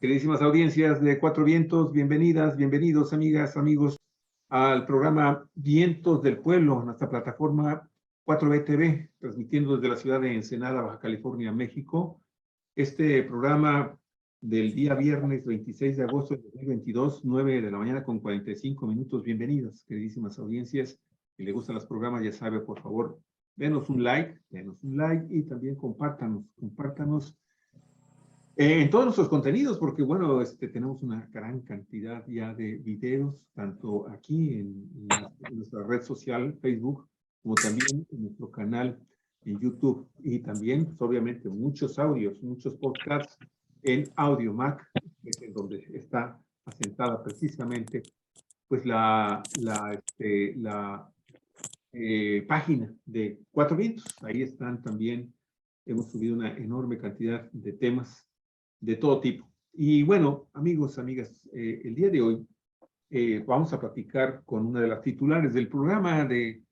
Queridísimas audiencias de Cuatro Vientos, bienvenidas, bienvenidos, amigas, amigos, al programa Vientos del Pueblo, nuestra plataforma 4BTV, transmitiendo desde la ciudad de Ensenada, Baja California, México. Este programa del día viernes 26 de agosto de 2022, 9 de la mañana con 45 minutos. Bienvenidas, queridísimas audiencias. Si le gustan los programas, ya sabe, por favor, denos un like y también compártanos en todos nuestros contenidos, porque bueno, tenemos una gran cantidad ya de videos, tanto aquí en nuestra red social, Facebook, como también en nuestro canal en YouTube, y también, pues, obviamente, muchos audios, muchos podcasts en AudioMac, que es en donde está asentada precisamente pues página de Cuatro Vientos. Ahí están también, hemos subido una enorme cantidad de temas de todo tipo. Y bueno, amigos, amigas, el día de hoy vamos a platicar con una de las titulares del programa de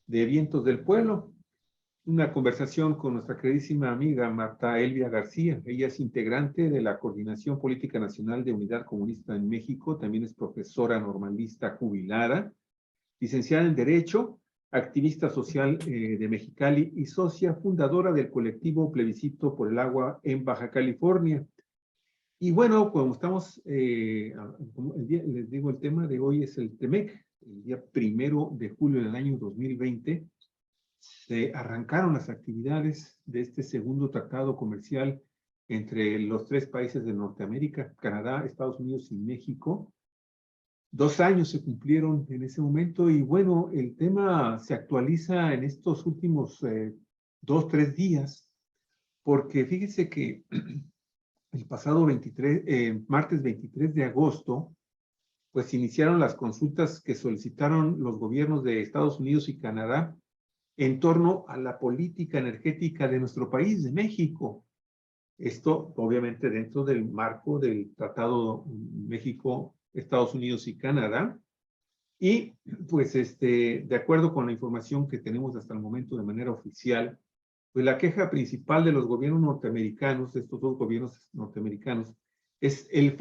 Vientos del Pueblo, una conversación con nuestra queridísima amiga Marta Elvia García. Ella es integrante de la Coordinación Política Nacional de Unidad Comunista en México, también es profesora normalista jubilada, licenciada en Derecho, activista social de Mexicali y socia fundadora del colectivo Plebiscito por el Agua en Baja California. Y bueno, como estamos, les digo, el tema de hoy es el TEMEC. El día 1 de julio del año 2020 se arrancaron las actividades de este segundo tratado comercial entre los tres países de Norteamérica, Canadá, Estados Unidos y México. 2 años se cumplieron en ese momento y bueno, el tema se actualiza en estos últimos 2, 3 días, porque fíjese que el pasado martes 23 de agosto, pues iniciaron las consultas que solicitaron los gobiernos de Estados Unidos y Canadá en torno a la política energética de nuestro país, de México. Esto, obviamente, dentro del marco del Tratado México, Estados Unidos y Canadá. Y, pues, de acuerdo con la información que tenemos hasta el momento de manera oficial, pues la queja principal de los gobiernos norteamericanos, de estos dos gobiernos norteamericanos, es el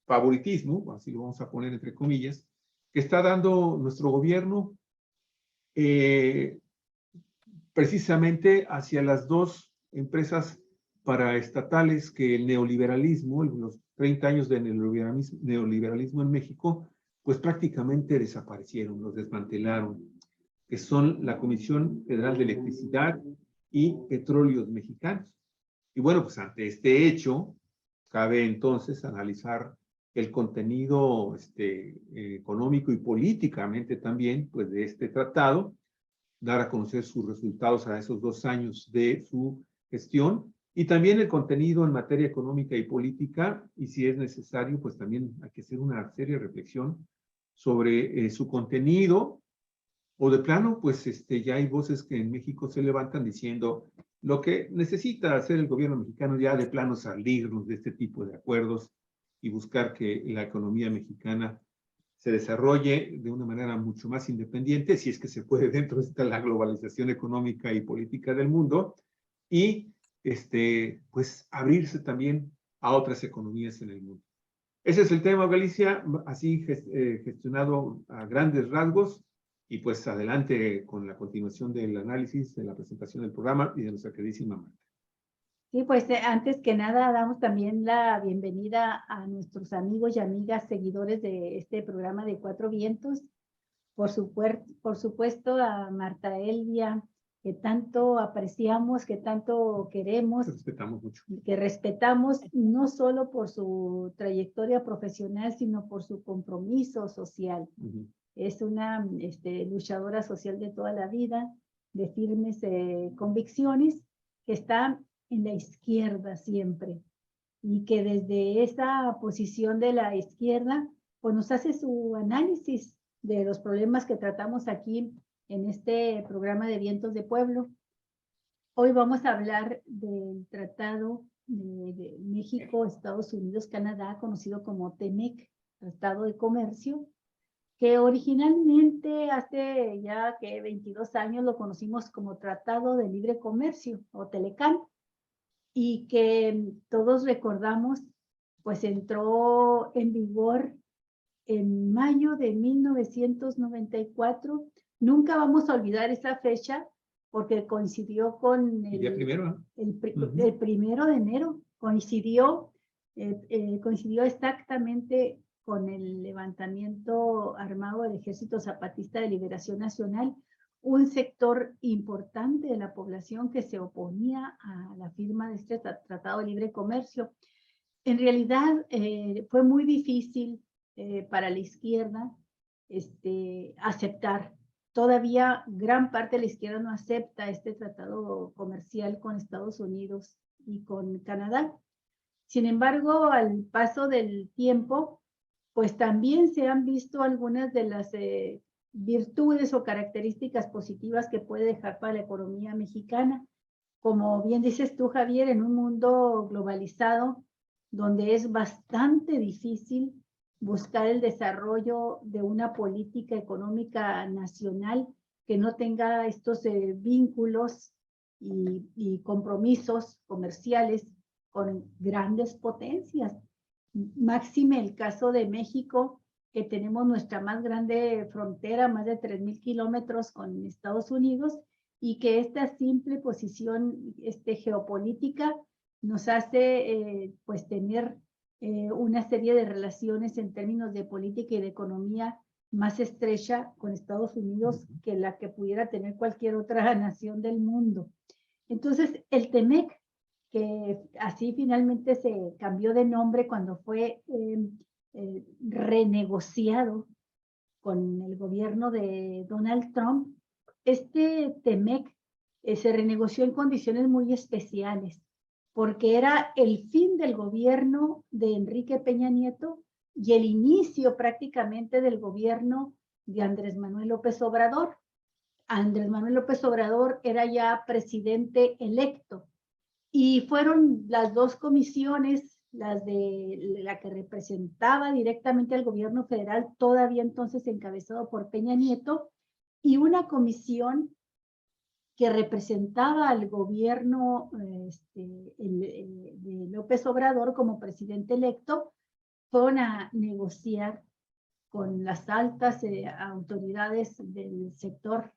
favoritismo, así lo vamos a poner entre comillas, que está dando nuestro gobierno precisamente hacia las dos empresas paraestatales que el neoliberalismo, los 30 años de neoliberalismo en México, pues prácticamente desaparecieron, los desmantelaron, que son la Comisión Federal de Electricidad y Petróleos Mexicanos. Y bueno, pues ante este hecho, cabe entonces analizar el contenido económico y políticamente también, pues, de este tratado, dar a conocer sus resultados a esos 2 años de su gestión, y también el contenido en materia económica y política, y si es necesario, pues también hay que hacer una seria reflexión sobre su contenido, o de plano, pues ya hay voces que en México se levantan diciendo lo que necesita hacer el gobierno mexicano ya de plano salirnos de este tipo de acuerdos y buscar que la economía mexicana se desarrolle de una manera mucho más independiente, si es que se puede dentro de la globalización económica y política del mundo, y pues abrirse también a otras economías en el mundo. Ese es el tema, Galicia, así gestionado a grandes rasgos, y pues adelante con la continuación del análisis, de la presentación del programa y de nuestra queridísima Marta. Sí, pues antes que nada damos también la bienvenida a nuestros amigos y amigas seguidores de este programa de Cuatro Vientos. Por supuesto a Marta Elvia, que tanto apreciamos, que tanto queremos, Respetamos mucho. que respetamos no solo por su trayectoria profesional, sino por su compromiso social. Es una luchadora social de toda la vida, de firmes convicciones, que está en la izquierda siempre, y que desde esa posición de la izquierda, pues nos hace su análisis de los problemas que tratamos aquí en este programa de Vientos de Pueblo. Hoy vamos a hablar del Tratado de México, Estados Unidos, Canadá, conocido como TEMEC, Tratado de Comercio, que originalmente hace ya que 22 años lo conocimos como Tratado de Libre Comercio o TELECAN, y que todos recordamos pues entró en vigor en mayo de 1994. Nunca vamos a olvidar esa fecha porque coincidió con el día primero, ¿no? el 1 de enero. Coincidió exactamente con el levantamiento armado del Ejército Zapatista de Liberación Nacional, un sector importante de la población que se oponía a la firma de este Tratado de Libre Comercio. En realidad fue muy difícil para la izquierda aceptar. Todavía gran parte de la izquierda no acepta este tratado comercial con Estados Unidos y con Canadá. Sin embargo, al paso del tiempo, pues también se han visto algunas de las virtudes o características positivas que puede dejar para la economía mexicana. Como bien dices tú, Javier, en un mundo globalizado, donde es bastante difícil buscar el desarrollo de una política económica nacional que no tenga estos vínculos y compromisos comerciales con grandes potencias. Máxime el caso de México, que tenemos nuestra más grande frontera, más de 3,000 kilómetros con Estados Unidos, y que esta simple posición geopolítica nos hace pues tener una serie de relaciones en términos de política y de economía más estrecha con Estados Unidos que la que pudiera tener cualquier otra nación del mundo. Entonces, el TEMEC, que así finalmente se cambió de nombre cuando fue renegociado con el gobierno de Donald Trump, este TEMEC se renegoció en condiciones muy especiales, porque era el fin del gobierno de Enrique Peña Nieto y el inicio prácticamente del gobierno de Andrés Manuel López Obrador. Andrés Manuel López Obrador era ya presidente electo y fueron las dos comisiones, las de la que representaba directamente al gobierno federal, todavía entonces encabezado por Peña Nieto, y una comisión que representaba al gobierno de López Obrador como presidente electo, fueron a negociar con las altas autoridades del sector,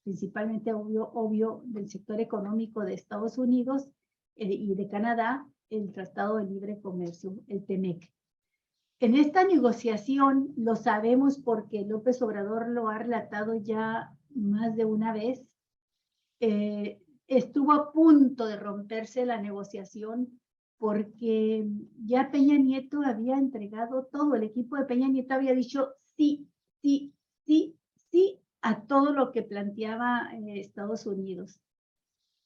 principalmente obvio del sector económico de Estados Unidos y de Canadá, el Tratado de Libre Comercio, el TEMEC. En esta negociación, lo sabemos porque López Obrador lo ha relatado ya más de una vez, estuvo a punto de romperse la negociación porque ya Peña Nieto había entregado todo, el equipo de Peña Nieto había dicho sí, sí, sí, sí a todo lo que planteaba Estados Unidos.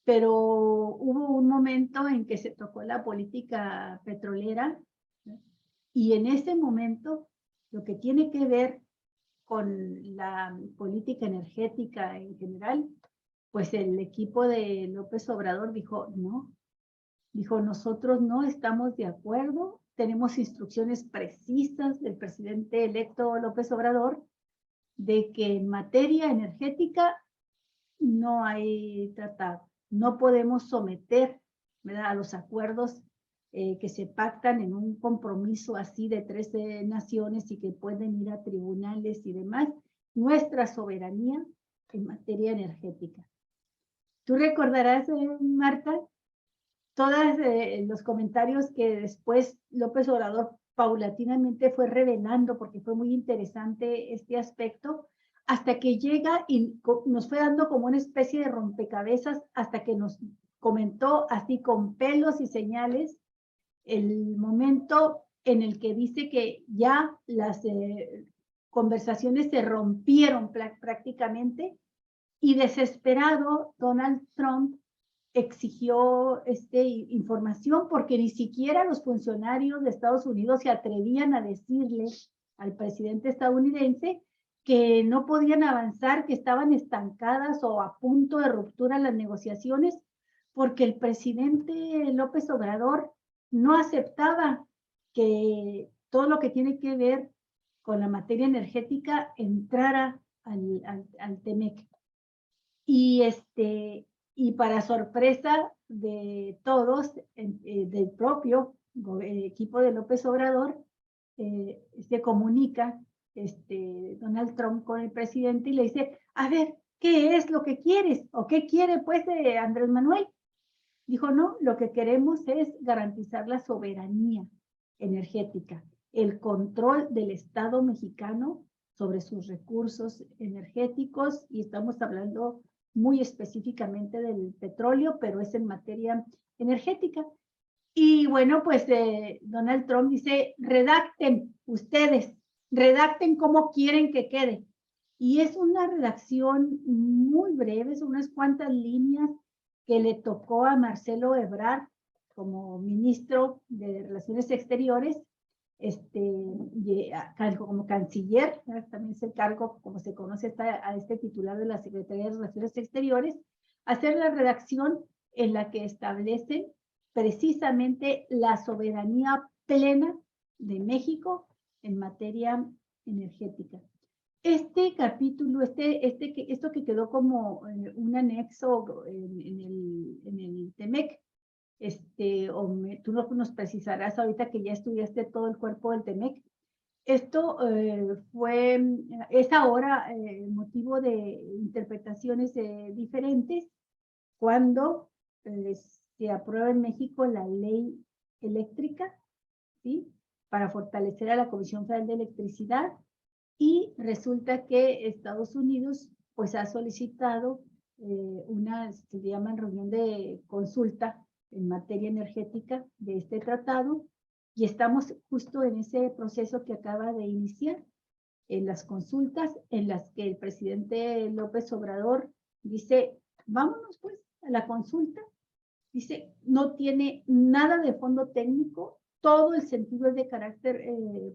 Pero hubo un momento en que se tocó la política petrolera, ¿no? Y en ese momento lo que tiene que ver con la política energética en general, pues el equipo de López Obrador dijo, no, dijo, nosotros no estamos de acuerdo, tenemos instrucciones precisas del presidente electo López Obrador de que en materia energética no hay tratado, no podemos someter, ¿verdad?, a los acuerdos que se pactan en un compromiso así de 13 naciones y que pueden ir a tribunales y demás, nuestra soberanía en materia energética. Tú recordarás, Marta, todos los comentarios que después López Obrador paulatinamente fue revelando, porque fue muy interesante este aspecto, hasta que llega y nos fue dando como una especie de rompecabezas, hasta que nos comentó así con pelos y señales el momento en el que dice que ya las conversaciones se rompieron prácticamente, y desesperado Donald Trump exigió información porque ni siquiera los funcionarios de Estados Unidos se atrevían a decirle al presidente estadounidense que no podían avanzar, que estaban estancadas o a punto de ruptura las negociaciones, porque el presidente López Obrador no aceptaba que todo lo que tiene que ver con la materia energética entrara al TEMEC. Y para sorpresa de todos, del propio equipo de López Obrador, se comunica Donald Trump con el presidente y le dice, a ver, ¿qué es lo que quieres? ¿O qué quiere pues Andrés Manuel? Dijo, no, lo que queremos es garantizar la soberanía energética, el control del Estado mexicano sobre sus recursos energéticos, y estamos hablando muy específicamente del petróleo, pero es en materia energética. Y bueno, pues Donald Trump dice, redacten ustedes, redacten cómo quieren que quede. Y es una redacción muy breve, son unas cuantas líneas que le tocó a Marcelo Ebrard como ministro de Relaciones Exteriores, como canciller, también es el cargo, como se conoce a este titular de la Secretaría de Relaciones Exteriores, hacer la redacción en la que establecen precisamente la soberanía plena de México en materia energética. Este capítulo, esto que quedó como un anexo en el TEMEC, tú nos precisarás ahorita que ya estudiaste todo el cuerpo del TEMEC. Esto es ahora motivo de interpretaciones diferentes cuando se aprueba en México la ley eléctrica, ¿sí? Para fortalecer a la Comisión Federal de Electricidad, y resulta que Estados Unidos pues ha solicitado una, se llama reunión de consulta en materia energética de este tratado, y estamos justo en ese proceso que acaba de iniciar, en las consultas en las que el presidente López Obrador dice, vámonos pues a la consulta. Dice, no tiene nada de fondo técnico, todo el sentido es de carácter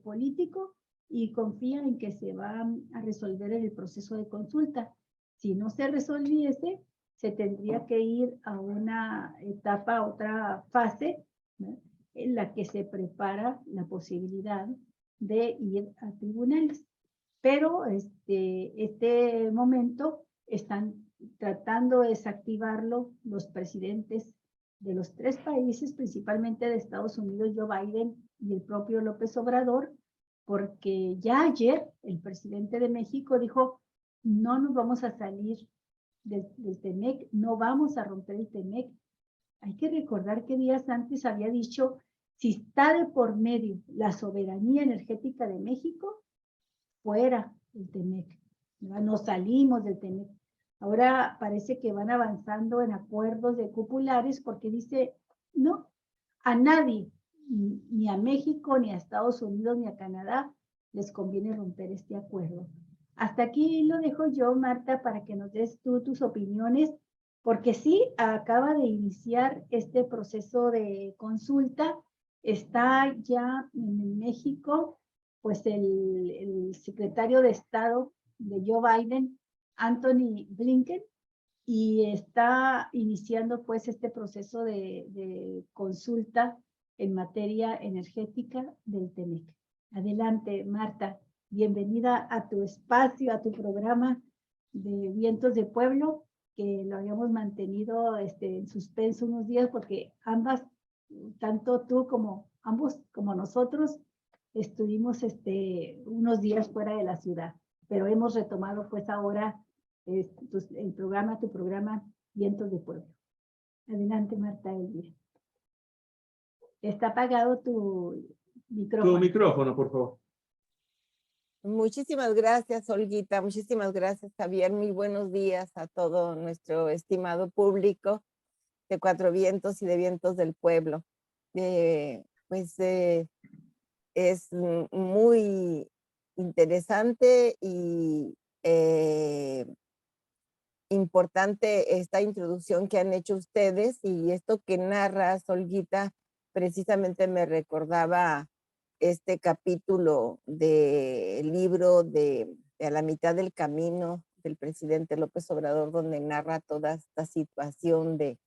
político, y confía en que se va a resolver en el proceso de consulta. Si no se resolviese, se tendría que ir a una etapa, a otra fase, ¿no?, en la que se prepara la posibilidad de ir a tribunales. Pero este momento están tratando de desactivarlo los presidentes de los tres países, principalmente de Estados Unidos, Joe Biden, y el propio López Obrador, porque ya ayer el presidente de México dijo, no nos vamos a salir del TEMEC, no vamos a romper el TEMEC. Hay que recordar que días antes había dicho, si está de por medio la soberanía energética de México, fuera del TEMEC, ¿verdad? Nos salimos del TEMEC. Ahora parece que van avanzando en acuerdos de cupulares porque dice, no, a nadie, ni a México, ni a Estados Unidos, ni a Canadá, les conviene romper este acuerdo. Hasta aquí lo dejo yo, Marta, para que nos des tú tus opiniones, porque sí, acaba de iniciar este proceso de consulta, está ya en México, pues el secretario de Estado de Joe Biden, Anthony Blinken, y está iniciando pues este proceso de consulta en materia energética del TEMEC. Adelante, Marta, bienvenida a tu espacio, a tu programa de Vientos de Pueblo, que lo habíamos mantenido en suspenso unos días porque ambas, tanto tú como ambos como nosotros, estuvimos unos días fuera de la ciudad, pero hemos retomado pues ahora tu programa Vientos de Pueblo. Adelante, Marta Elvira. Está apagado tu micrófono. Tu micrófono, por favor. Muchísimas gracias, Olguita. Muchísimas gracias, Javier. Muy buenos días a todo nuestro estimado público de Cuatro Vientos y de Vientos del Pueblo. Es muy interesante y importante esta introducción que han hecho ustedes, y esto que narra Olguita precisamente me recordaba este capítulo del libro de A la mitad del camino del presidente López Obrador, donde narra toda esta situación de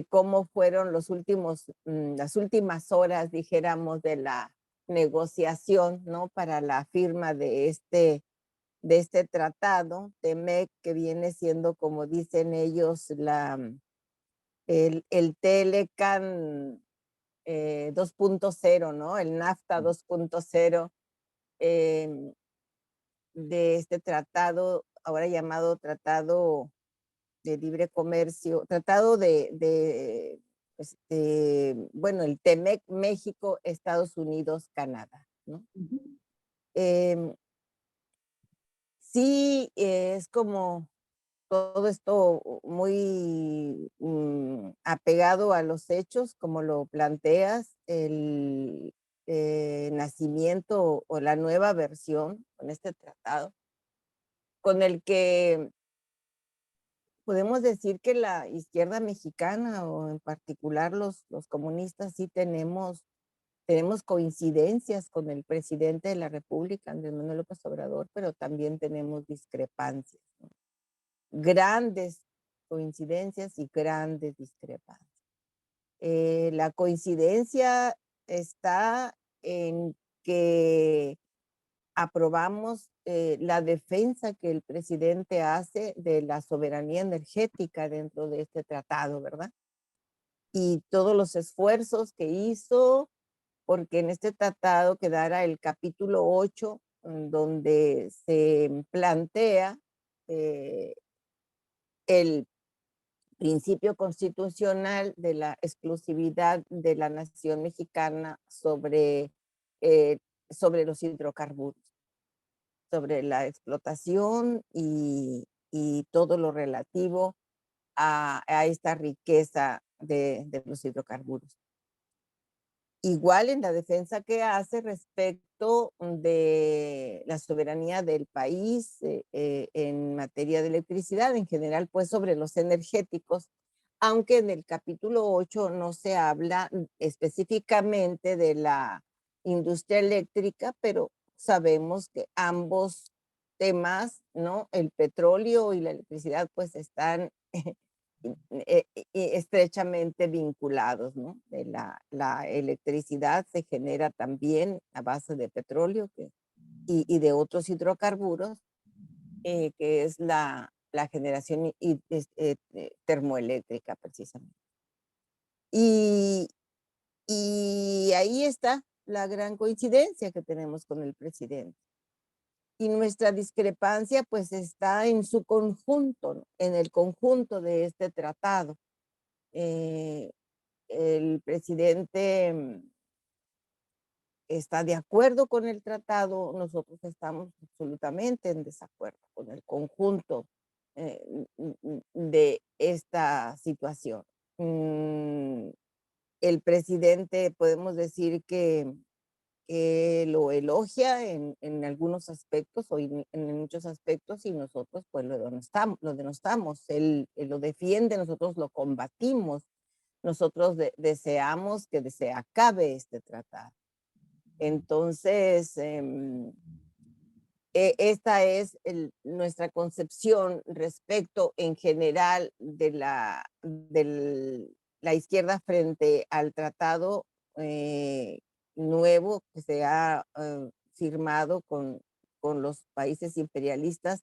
cómo fueron las últimas horas, dijéramos, de la negociación, ¿no?, para la firma de este tratado, TEMEC, que viene siendo, como dicen ellos, el Telecan 2.0, ¿no? El NAFTA 2.0, de este tratado, ahora llamado Tratado de Libre Comercio, Tratado bueno, el TEMEC, México, Estados Unidos, Canadá, ¿no? Sí, es como todo esto muy apegado a los hechos, como lo planteas, el nacimiento o la nueva versión con este tratado, con el que podemos decir que la izquierda mexicana, o en particular los comunistas, sí tenemos coincidencias con el presidente de la República, Andrés Manuel López Obrador, pero también tenemos discrepancias, ¿no? Grandes coincidencias y grandes discrepancias. La coincidencia está en que aprobamos la defensa que el presidente hace de la soberanía energética dentro de este tratado, ¿verdad? Y todos los esfuerzos que hizo porque en este tratado quedara el capítulo 8, donde se plantea el principio constitucional de la exclusividad de la nación mexicana sobre los hidrocarburos, sobre la explotación y todo lo relativo a esta riqueza de los hidrocarburos. Igual en la defensa que hace respecto de la soberanía del país en materia de electricidad, en general, pues sobre los energéticos, aunque en el capítulo 8 no se habla específicamente de la industria eléctrica, pero sabemos que ambos temas, ¿no? El petróleo y la electricidad, pues están estrechamente vinculados, ¿no? La electricidad se genera también a base de petróleo y de otros hidrocarburos, que es la generación termoeléctrica precisamente. Y ahí está la gran coincidencia que tenemos con el presidente. Y nuestra discrepancia pues está en su conjunto, ¿no? En el conjunto de este tratado. El presidente está de acuerdo con el tratado, nosotros estamos absolutamente en desacuerdo con el conjunto de esta situación. El presidente podemos decir que lo elogia en algunos aspectos o en muchos aspectos, y nosotros pues lo denostamos. Él lo defiende, nosotros lo combatimos, nosotros deseamos que se acabe este tratado. Entonces, esta es nuestra concepción respecto en general de la izquierda frente al tratado nuevo que se ha firmado con los países imperialistas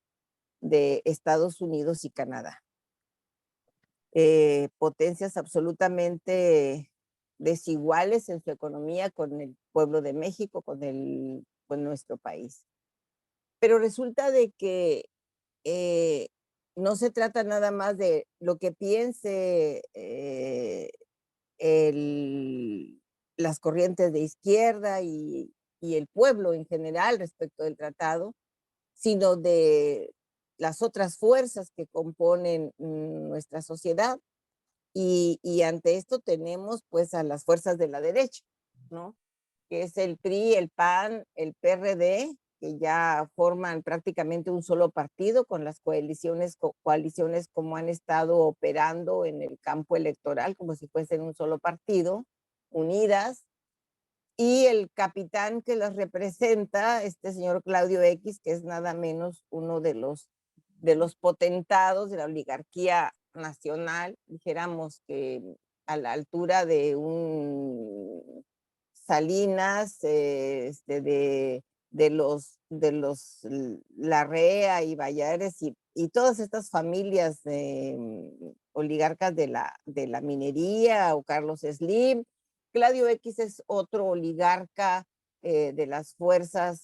de Estados Unidos y Canadá. Potencias absolutamente desiguales en su economía con el pueblo de México, con nuestro país. Pero resulta de que no se trata nada más de lo que piense las corrientes de izquierda y el pueblo en general respecto del tratado, sino de las otras fuerzas que componen nuestra sociedad. Y ante esto tenemos pues a las fuerzas de la derecha, ¿no? Que es el PRI, el PAN, el PRD, que ya forman prácticamente un solo partido con las coaliciones como han estado operando en el campo electoral, como si fuesen un solo partido, unidas. Y el capitán que las representa, este señor Claudio X, que es nada menos uno de los potentados de la oligarquía nacional, dijéramos que a la altura de un Salinas, de los Larrea y Valladares y todas estas familias oligarcas de la minería, o Carlos Slim, Claudio X es otro oligarca de las fuerzas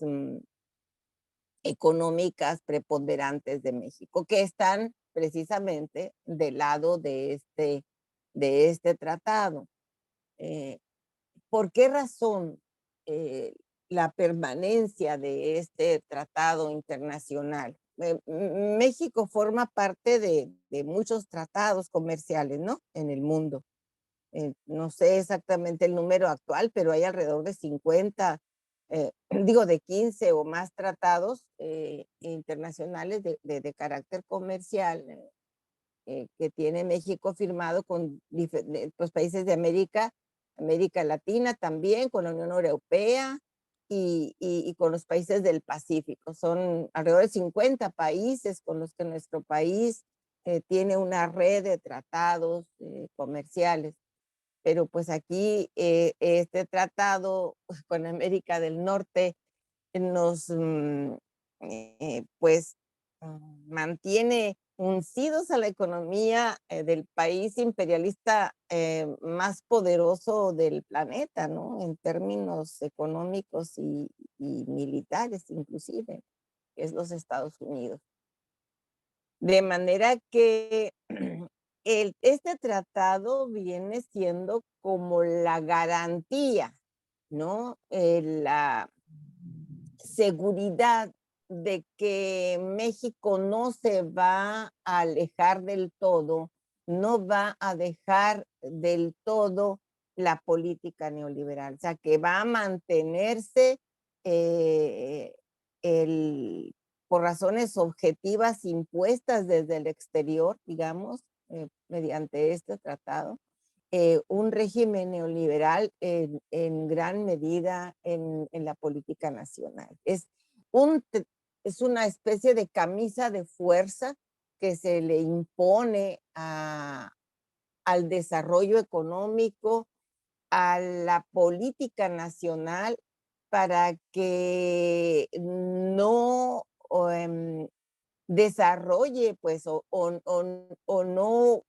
económicas preponderantes de México, que están precisamente del lado de este tratado. ¿Por qué razón la permanencia de este tratado internacional? México forma parte de muchos tratados comerciales, ¿no? En el mundo. No sé exactamente el número actual, pero hay alrededor de 50, digo de 15 o más tratados internacionales de carácter comercial que tiene México firmado con los países de América Latina también, con la Unión Europea y con los países del Pacífico. Son alrededor de 50 países con los que nuestro país tiene una red de tratados comerciales. Pero pues aquí este tratado con América del Norte nos pues mantiene uncidos a la economía del país imperialista más poderoso del planeta, ¿no? En términos económicos y militares inclusive, que es los Estados Unidos. De manera que este tratado viene siendo como la garantía, ¿no? La seguridad de que México no se va a alejar del todo, no va a dejar del todo la política neoliberal, o sea, que va a mantenerse eh, por razones objetivas impuestas desde el exterior, digamos, mediante este tratado, un régimen neoliberal en gran medida en la política nacional. Es una especie de camisa de fuerza que se le impone al desarrollo económico, a la política nacional, para que no desarrolle pues o no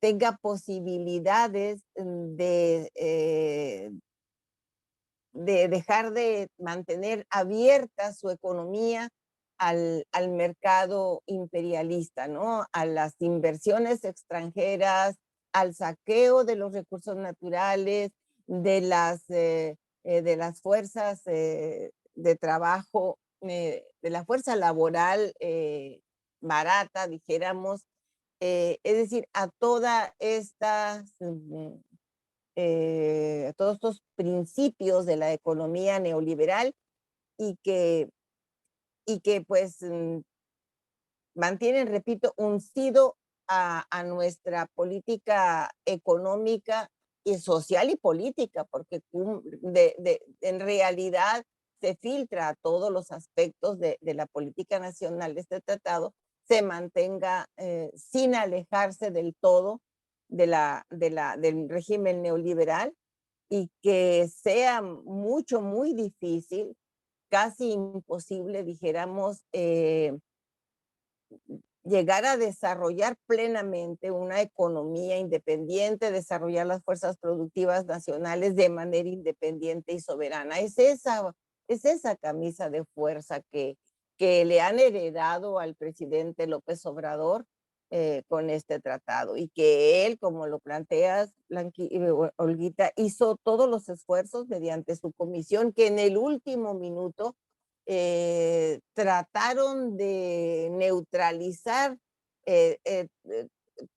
tenga posibilidades de dejar de mantener abierta su economía al mercado imperialista, ¿no? A las inversiones extranjeras, al saqueo de los recursos naturales, de las fuerzas de trabajo, de la fuerza laboral barata, dijéramos, es decir, a todas estas todos estos principios de la economía neoliberal y que pues mantienen, repito, uncido a nuestra política económica y social y política, porque en realidad se filtra a todos los aspectos de la política nacional de este tratado, se mantenga sin alejarse del todo del régimen neoliberal y que sea muy difícil, casi imposible, dijéramos, llegar a desarrollar plenamente una economía independiente, desarrollar las fuerzas productivas nacionales de manera independiente y soberana. Es esa camisa de fuerza que le han heredado al presidente López Obrador con este tratado y que él, como lo planteas, Olguita, hizo todos los esfuerzos mediante su comisión que en el último minuto trataron de neutralizar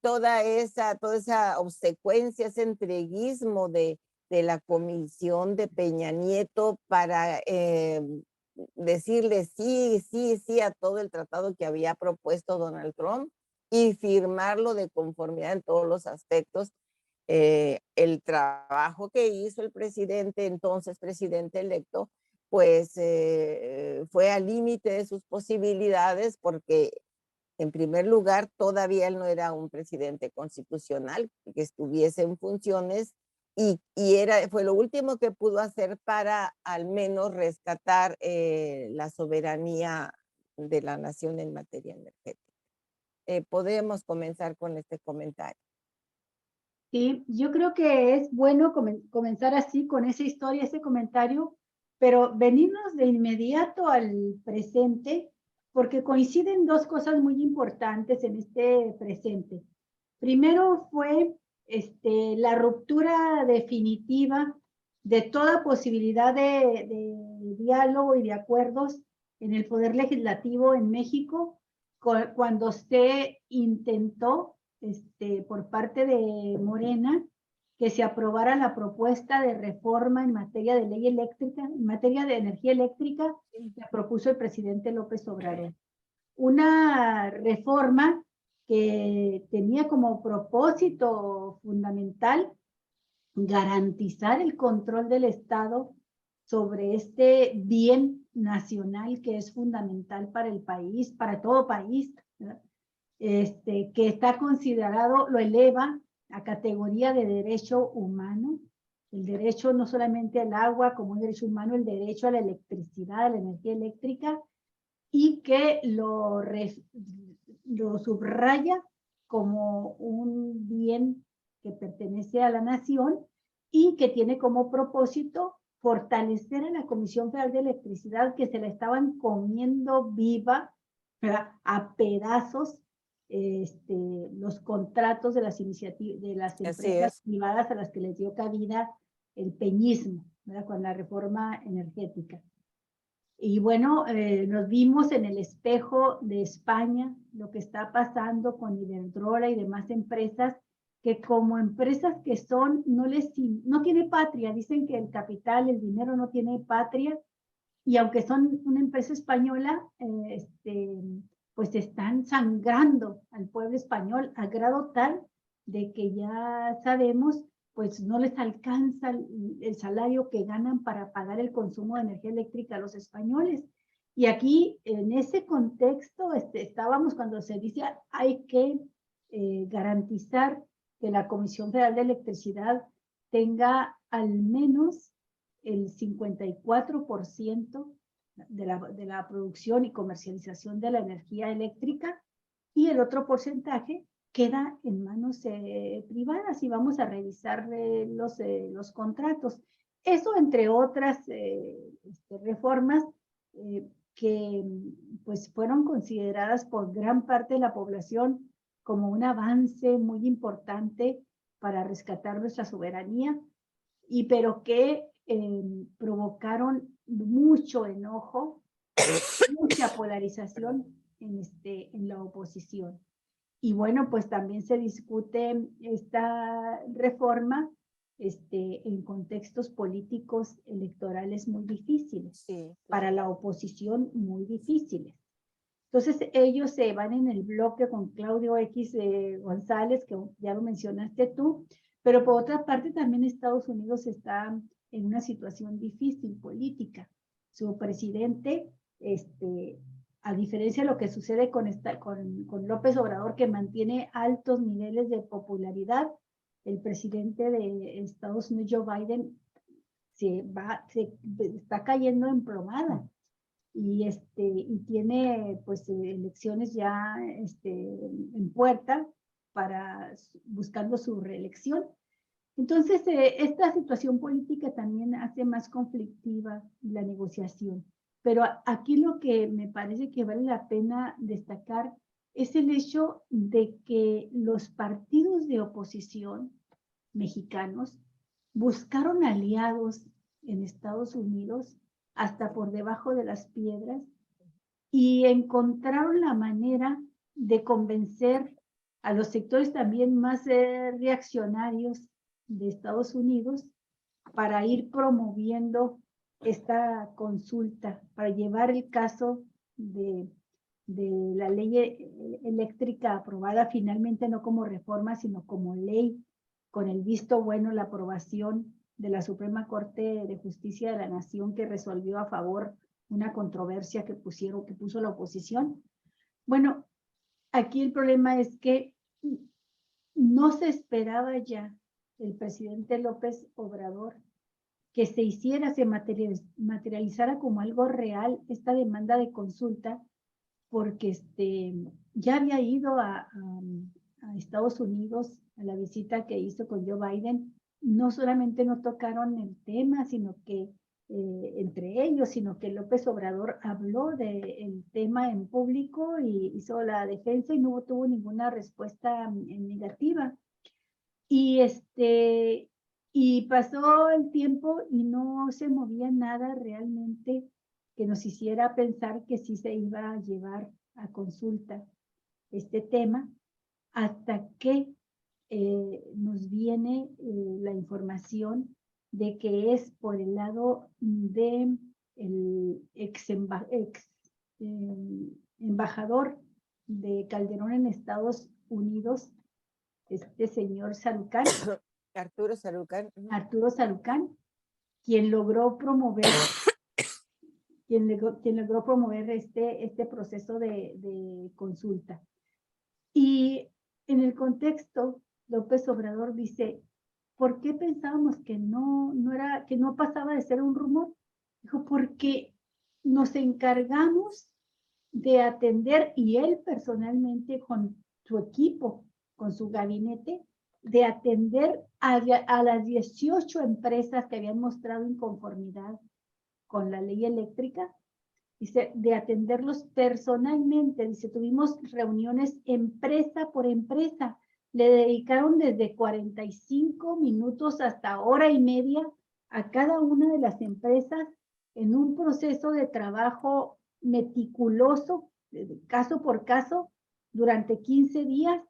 toda esa obsecuencia, ese entreguismo de la comisión de Peña Nieto para decirle sí a todo el tratado que había propuesto Donald Trump y firmarlo de conformidad en todos los aspectos. El trabajo que hizo el presidente, entonces presidente electo, pues fue al límite de sus posibilidades porque, en primer lugar, todavía él no era un presidente constitucional que estuviese en funciones y fue lo último que pudo hacer para al menos rescatar la soberanía de la nación en materia energética. Podemos comenzar con este comentario. Sí, yo creo que es bueno comenzar así, con esa historia, ese comentario, pero venirnos de inmediato al presente, porque coinciden dos cosas muy importantes en este presente. Primero fue la ruptura definitiva de toda posibilidad de diálogo y de acuerdos en el Poder Legislativo en México, cuando se intentó por parte de Morena que se aprobara la propuesta de reforma en materia de ley eléctrica, en materia de energía eléctrica, que propuso el presidente López Obrador. Una reforma que tenía como propósito fundamental garantizar el control del Estado sobre este bien nacional que es fundamental para el país, para todo país, ¿verdad? Que está considerado, lo eleva a categoría de derecho humano, el derecho no solamente al agua como un derecho humano, el derecho a la electricidad, a la energía eléctrica, y que lo subraya como un bien que pertenece a la nación y que tiene como propósito fortalecer a la Comisión Federal de Electricidad, que se la estaban comiendo viva, ¿verdad?, a pedazos, los contratos de las iniciativas, de las empresas privadas a las que les dio cabida el peñismo, ¿verdad?, con la reforma energética. Y bueno, nos vimos en el espejo de España, lo que está pasando con Iberdrola y demás empresas, que como empresas que son, no tiene patria, dicen que el capital, el dinero no tiene patria, y aunque son una empresa española, pues están sangrando al pueblo español a grado tal de que ya sabemos, pues no les alcanza el salario que ganan para pagar el consumo de energía eléctrica a los españoles. Y aquí, en ese contexto, estábamos cuando se dice hay que garantizar que la Comisión Federal de Electricidad tenga al menos el 54% de la producción y comercialización de la energía eléctrica, y el otro porcentaje queda en manos privadas, y vamos a revisar los contratos. Eso, entre otras reformas que pues fueron consideradas por gran parte de la población como un avance muy importante para rescatar nuestra soberanía, pero que provocaron mucho enojo, mucha polarización en la oposición. Y bueno, pues también se discute esta reforma en contextos políticos electorales muy difíciles, para la oposición muy difíciles. Entonces ellos se van en el bloque con Claudio X González, que ya lo mencionaste tú, pero por otra parte también Estados Unidos está en una situación difícil política. Su presidente, a diferencia de lo que sucede con López Obrador, que mantiene altos niveles de popularidad, el presidente de Estados Unidos, Joe Biden, está cayendo en plomada. Y tiene pues elecciones ya en puerta buscando su reelección. Entonces, esta situación política también hace más conflictiva la negociación. Pero aquí lo que me parece que vale la pena destacar es el hecho de que los partidos de oposición mexicanos buscaron aliados en Estados Unidos hasta por debajo de las piedras, y encontraron la manera de convencer a los sectores también más reaccionarios de Estados Unidos para ir promoviendo esta consulta, para llevar el caso de la ley eléctrica aprobada finalmente no como reforma, sino como ley, con el visto bueno, la aprobación de la Suprema Corte de Justicia de la Nación, que resolvió a favor una controversia que puso la oposición. Bueno, aquí el problema es que no se esperaba ya el presidente López Obrador que se materializara como algo real esta demanda de consulta, porque ya había ido a Estados Unidos la visita que hizo con Joe Biden, no solamente no tocaron el tema, sino que entre ellos, sino que López Obrador habló del tema en público y hizo la defensa y no tuvo ninguna respuesta negativa. Y pasó el tiempo y no se movía nada realmente que nos hiciera pensar que sí se iba a llevar a consulta este tema, hasta que nos viene la información de que es por el lado de el embajador de Calderón en Estados Unidos, este señor Sarucán, Arturo Sarucán. Arturo Sarucán, quien logró promover quien logró promover este proceso de consulta. Y en el contexto, López Obrador dice, ¿por qué pensábamos que no pasaba de ser un rumor? Dijo, porque nos encargamos de atender, y él personalmente con su equipo, con su gabinete, de atender a las 18 empresas que habían mostrado inconformidad con la ley eléctrica, dice, de atenderlos personalmente. Dice, tuvimos reuniones empresa por empresa. Le dedicaron desde 45 minutos hasta hora y media a cada una de las empresas en un proceso de trabajo meticuloso, caso por caso, durante 15 días,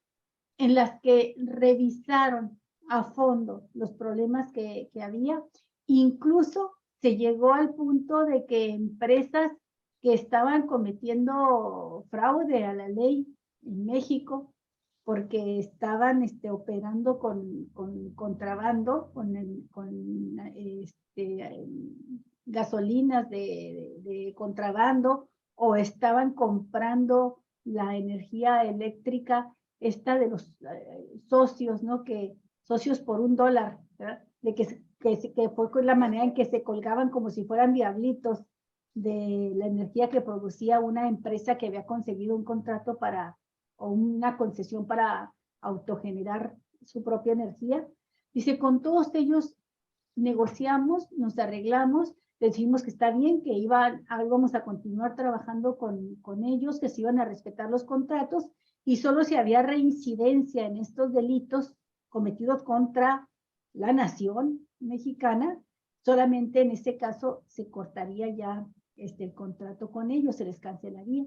en las que revisaron a fondo los problemas que había. Incluso se llegó al punto de que empresas que estaban cometiendo fraude a la ley en México, porque estaban operando con contrabando, con gasolinas de contrabando, o estaban comprando la energía eléctrica esta de los socios, ¿no? Que socios por $1, ¿verdad? De que fue la manera en que se colgaban como si fueran diablitos de la energía que producía una empresa que había conseguido un contrato o una concesión para autogenerar su propia energía. Dice, con todos ellos negociamos, nos arreglamos, decimos que está bien, que íbamos a continuar trabajando con ellos, que se iban a respetar los contratos, y solo si había reincidencia en estos delitos cometidos contra la nación mexicana, solamente en ese caso se cortaría ya el contrato con ellos, se les cancelaría.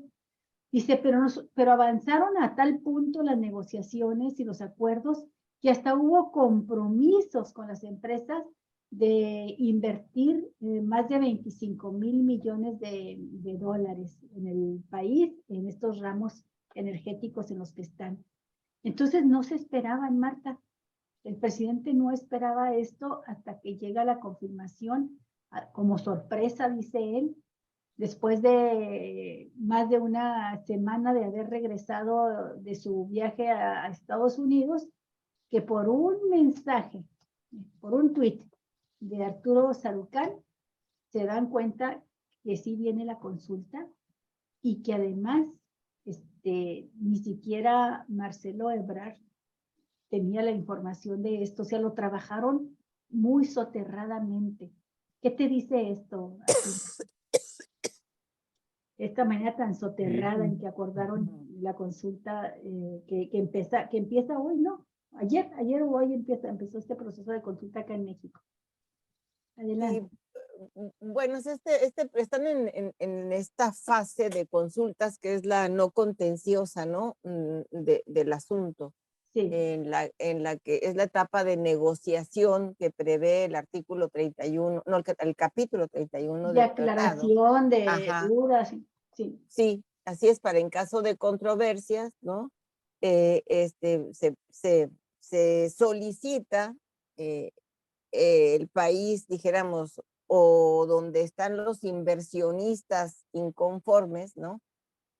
Dice, pero avanzaron a tal punto las negociaciones y los acuerdos que hasta hubo compromisos con las empresas de invertir más de 25,000 millones de dólares en el país, en estos ramos energéticos en los que están. Entonces no se esperaban, Marta. El presidente no esperaba esto hasta que llega la confirmación, como sorpresa, dice él, después de más de una semana de haber regresado de su viaje a Estados Unidos, que por un mensaje, por un tuit de Arturo Sarucán, se dan cuenta que sí viene la consulta y que además ni siquiera Marcelo Ebrard tenía la información de esto, o sea, lo trabajaron muy soterradamente. ¿Qué te dice esto? Esta manera tan soterrada en que acordaron la consulta que empieza hoy, ¿no? Ayer o hoy empezó este proceso de consulta acá en México. Adelante. Bueno, están en esta fase de consultas que es la no contenciosa, ¿no? Del asunto. Sí. En la que es la etapa de negociación que prevé el artículo 31, no, el capítulo 31 de del tratado. Aclaración de dudas. Sí. Sí, así es, para en caso de controversias, ¿no? Se solicita el país, dijéramos, o donde están los inversionistas inconformes, ¿no?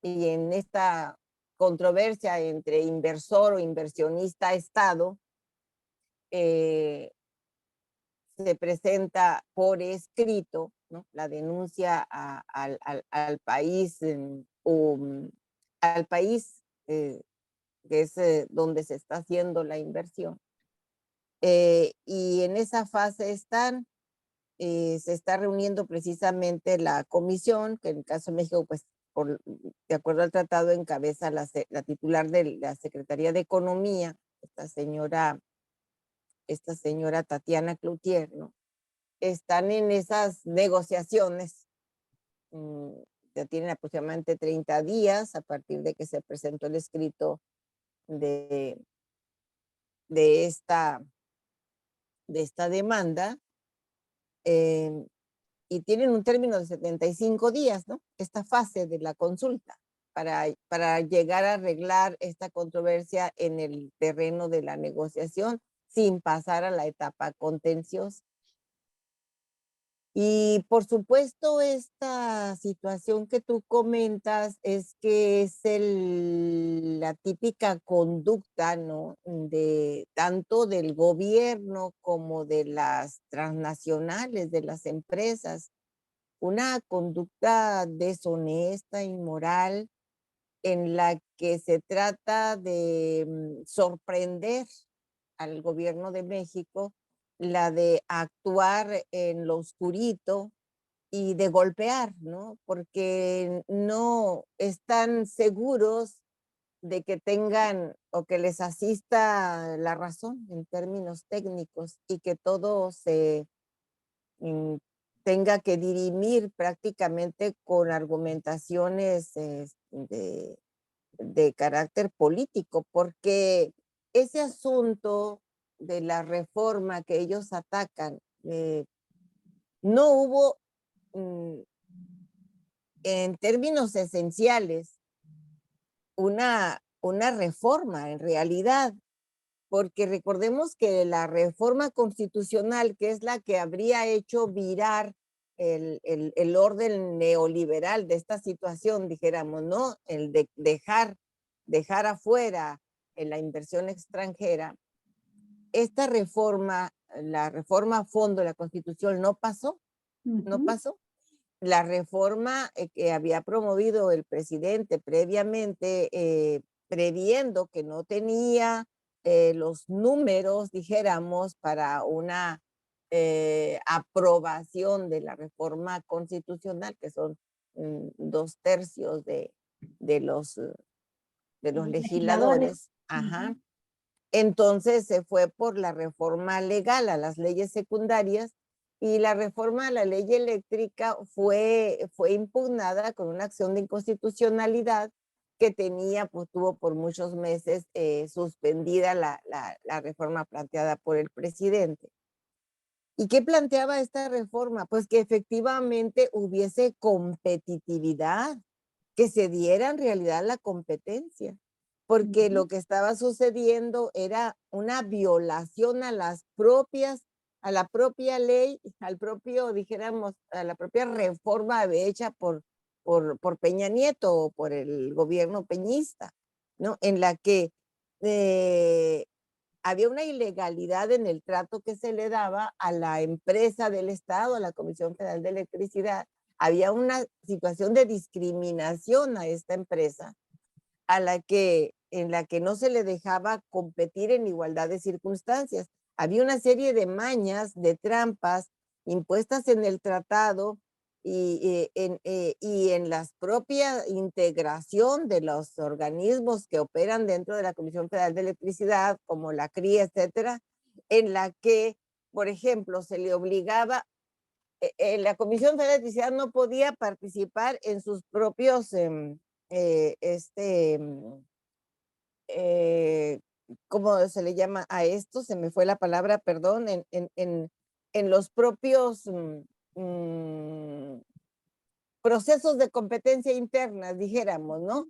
Y en esta controversia entre inversor o inversionista Estado, se presenta por escrito, ¿no? La denuncia al país, al país que es donde se está haciendo la inversión. Y en esa fase están, se está reuniendo precisamente la comisión, que en el caso de México, pues, de acuerdo al tratado, encabeza la titular de la Secretaría de Economía, esta señora Tatiana Cloutier, ¿no? Están en esas negociaciones, ya tienen aproximadamente 30 días a partir de que se presentó el escrito de esta demanda, y tienen un término de 75 días, ¿no? Esta fase de la consulta para llegar a arreglar esta controversia en el terreno de la negociación sin pasar a la etapa contenciosa. Y por supuesto, esta situación que tú comentas es que es la típica conducta, ¿no? Tanto del gobierno como de las transnacionales, de las empresas. Una conducta deshonesta, inmoral, en la que se trata de sorprender al gobierno de México, la de actuar en lo oscurito y de golpear, ¿no? Porque no están seguros de que tengan o que les asista la razón en términos técnicos y que todo se tenga que dirimir prácticamente con argumentaciones de carácter político, porque ese asunto de la reforma que ellos atacan, no hubo, en términos esenciales, una reforma en realidad, porque recordemos que la reforma constitucional, que es la que habría hecho virar el orden neoliberal de esta situación, dijéramos, ¿no? El de dejar afuera en la inversión extranjera, esta reforma, la reforma a fondo de la Constitución no pasó, no pasó. La reforma que había promovido el presidente previamente, previendo que no tenía los números, dijéramos, para una aprobación de la reforma constitucional, que son 2/3 de los legisladores. Ajá. Entonces se fue por la reforma legal a las leyes secundarias, y la reforma a la ley eléctrica fue impugnada con una acción de inconstitucionalidad que tuvo por muchos meses suspendida la reforma planteada por el presidente. ¿Y qué planteaba esta reforma? Pues que efectivamente hubiese competitividad, que se diera en realidad la competencia, porque lo que estaba sucediendo era una violación a la propia ley, dijéramos, a la propia reforma hecha por Peña Nieto o por el gobierno peñista, ¿no? En la que había una ilegalidad en el trato que se le daba a la empresa del Estado, a la Comisión Federal de Electricidad. Había una situación de discriminación a esta empresa, en la que no se le dejaba competir en igualdad de circunstancias. Había una serie de mañas, de trampas impuestas en el tratado y en la propia integración de los organismos que operan dentro de la Comisión Federal de Electricidad, como la CRI, etcétera, en la que, por ejemplo, se le obligaba, la Comisión Federal de Electricidad no podía participar en sus propios, ¿cómo se le llama a esto? Se me fue la palabra, perdón, en los propios procesos de competencia interna, dijéramos, ¿no?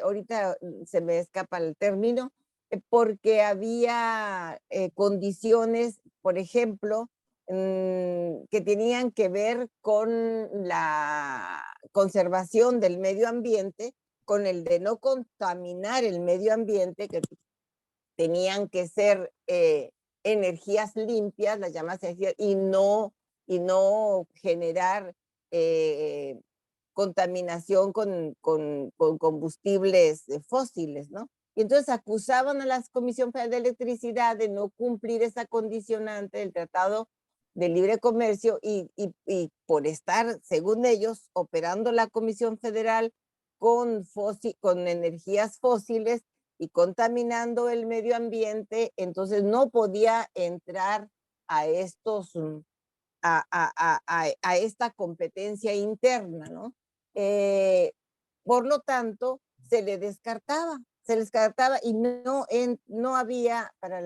Ahorita se me escapa el término, porque había condiciones, por ejemplo, que tenían que ver con la conservación del medio ambiente, con el de no contaminar el medio ambiente, que tenían que ser energías limpias, las llamadas energías, y no generar contaminación con combustibles fósiles, ¿no? y entonces acusaban a la Comisión Federal de Electricidad de no cumplir esa condicionante del Tratado de Libre Comercio y por estar, según ellos, operando la Comisión Federal con energías fósiles y contaminando el medio ambiente, entonces no podía entrar a estos, a esta competencia interna, ¿no? Por lo tanto, se le descartaba y no había para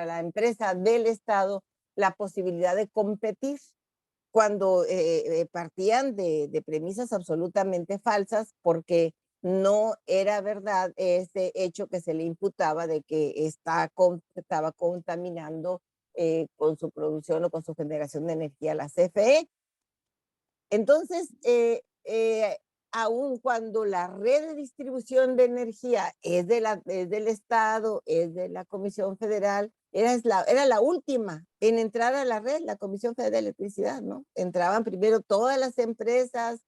la empresa del Estado la posibilidad de competir cuando partían de premisas absolutamente falsas, porque no era verdad ese hecho que se le imputaba de que estaba contaminando con su producción o con su generación de energía la CFE. Entonces, aun cuando la red de distribución de energía es del Estado, es de la Comisión Federal, era la última en entrar a la red, la Comisión Federal de Electricidad, ¿no? Entraban primero todas las empresas,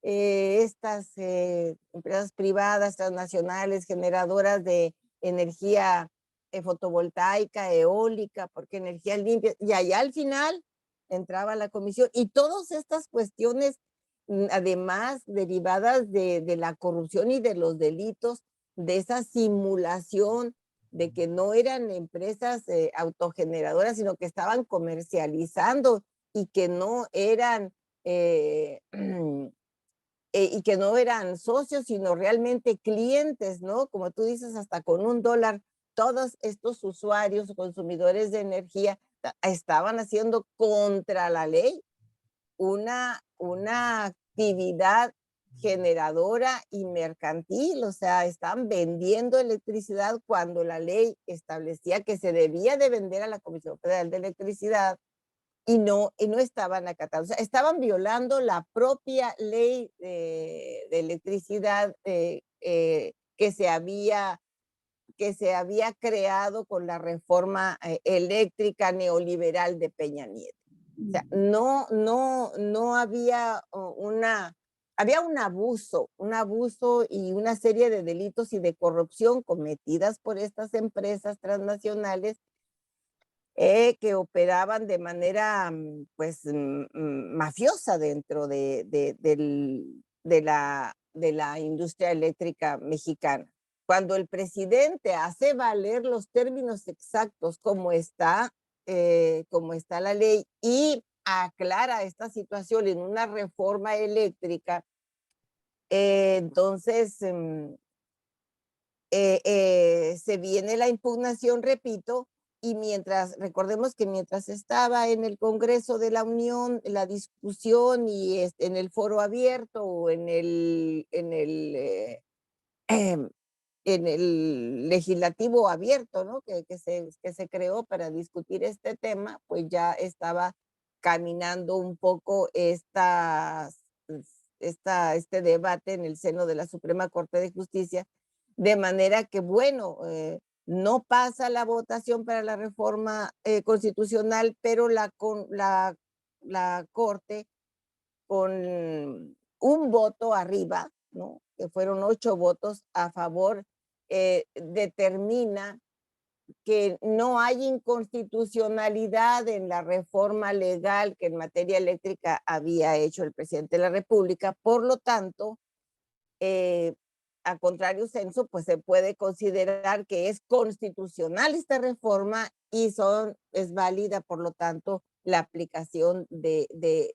estas empresas privadas, transnacionales, generadoras de energía fotovoltaica, eólica, porque energía limpia, y allá al final entraba la comisión, y todas estas cuestiones, además derivadas de la corrupción y de los delitos, de esa simulación de que no eran empresas autogeneradoras, sino que estaban comercializando y que no eran y que no eran socios, sino realmente clientes, ¿no? Como tú dices, hasta con $1, todos estos usuarios, consumidores de energía, estaban haciendo contra la ley una actividad generadora y mercantil, o sea, están vendiendo electricidad cuando la ley establecía que se debía de vender a la Comisión Federal de Electricidad y no estaban acatando, o sea, estaban violando la propia ley de electricidad que se había creado con la reforma eléctrica neoliberal de Peña Nieto. O sea, no había había un abuso y una serie de delitos y de corrupción cometidas por estas empresas transnacionales que operaban de manera pues mafiosa dentro de la industria eléctrica mexicana. Cuando el presidente hace valer los términos exactos como está la ley y aclara esta situación en una reforma eléctrica, entonces se viene la impugnación, repito, y recordemos que mientras estaba en el Congreso de la Unión, la discusión y en el foro abierto o en el legislativo abierto, ¿no? Que se creó para discutir este tema, pues ya estaba caminando un poco este debate en el seno de la Suprema Corte de Justicia, de manera que, bueno, no pasa la votación para la reforma constitucional, pero la Corte, con un voto arriba, ¿no? Que fueron 8 votos a favor, determina que no hay inconstitucionalidad en la reforma legal que en materia eléctrica había hecho el presidente de la República. Por lo tanto, a contrario censo, pues se puede considerar que es constitucional esta reforma y es válida, por lo tanto, la aplicación de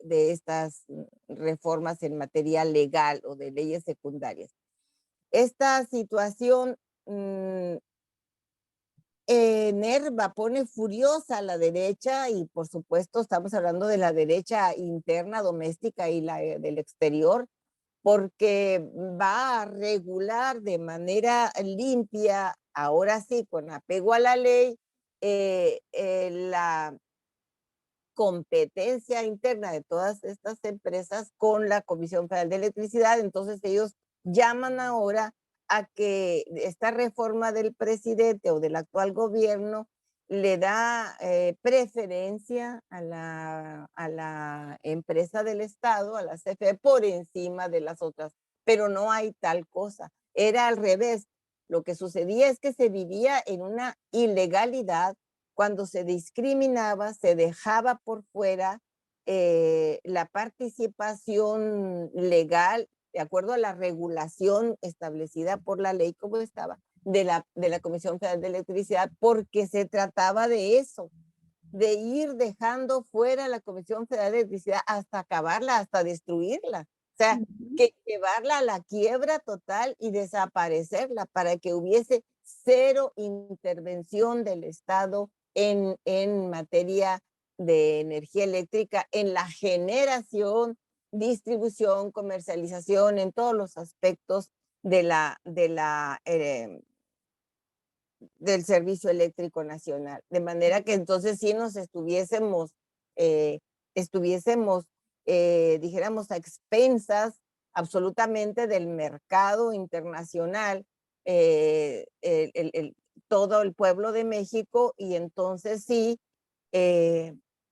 estas reformas en materia legal o de leyes secundarias. Esta situación enerva, pone furiosa a la derecha y por supuesto estamos hablando de la derecha interna, doméstica y la del exterior, porque va a regular de manera limpia, ahora sí, con apego a la ley, la competencia interna de todas estas empresas con la Comisión Federal de Electricidad. Entonces ellos llaman ahora a que esta reforma del presidente o del actual gobierno le da preferencia a la empresa del Estado, a la CFE, por encima de las otras, pero no hay tal cosa. Era al revés. Lo que sucedía es que se vivía en una ilegalidad cuando se discriminaba, se dejaba por fuera la participación legal, de acuerdo a la regulación establecida por la ley como estaba, de la Comisión Federal de Electricidad, porque se trataba de eso, de ir dejando fuera la Comisión Federal de Electricidad hasta acabarla, hasta destruirla. O sea, que llevarla a la quiebra total y desaparecerla para que hubiese cero intervención del Estado en materia de energía eléctrica, en la generación, distribución, comercialización, en todos los aspectos del Servicio Eléctrico Nacional. De manera que entonces sí nos dijéramos, a expensas absolutamente del mercado internacional, todo el pueblo de México, y entonces sí,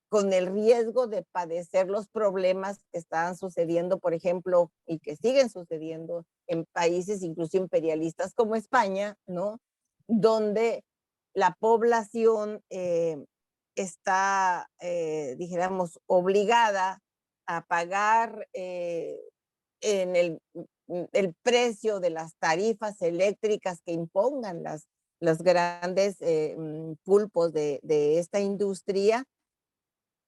con el riesgo de padecer los problemas que estaban sucediendo, por ejemplo, y que siguen sucediendo en países incluso imperialistas como España, ¿no? Donde la población está, dijéramos, obligada a pagar en el precio de las tarifas eléctricas que impongan los grandes pulpos de esta industria,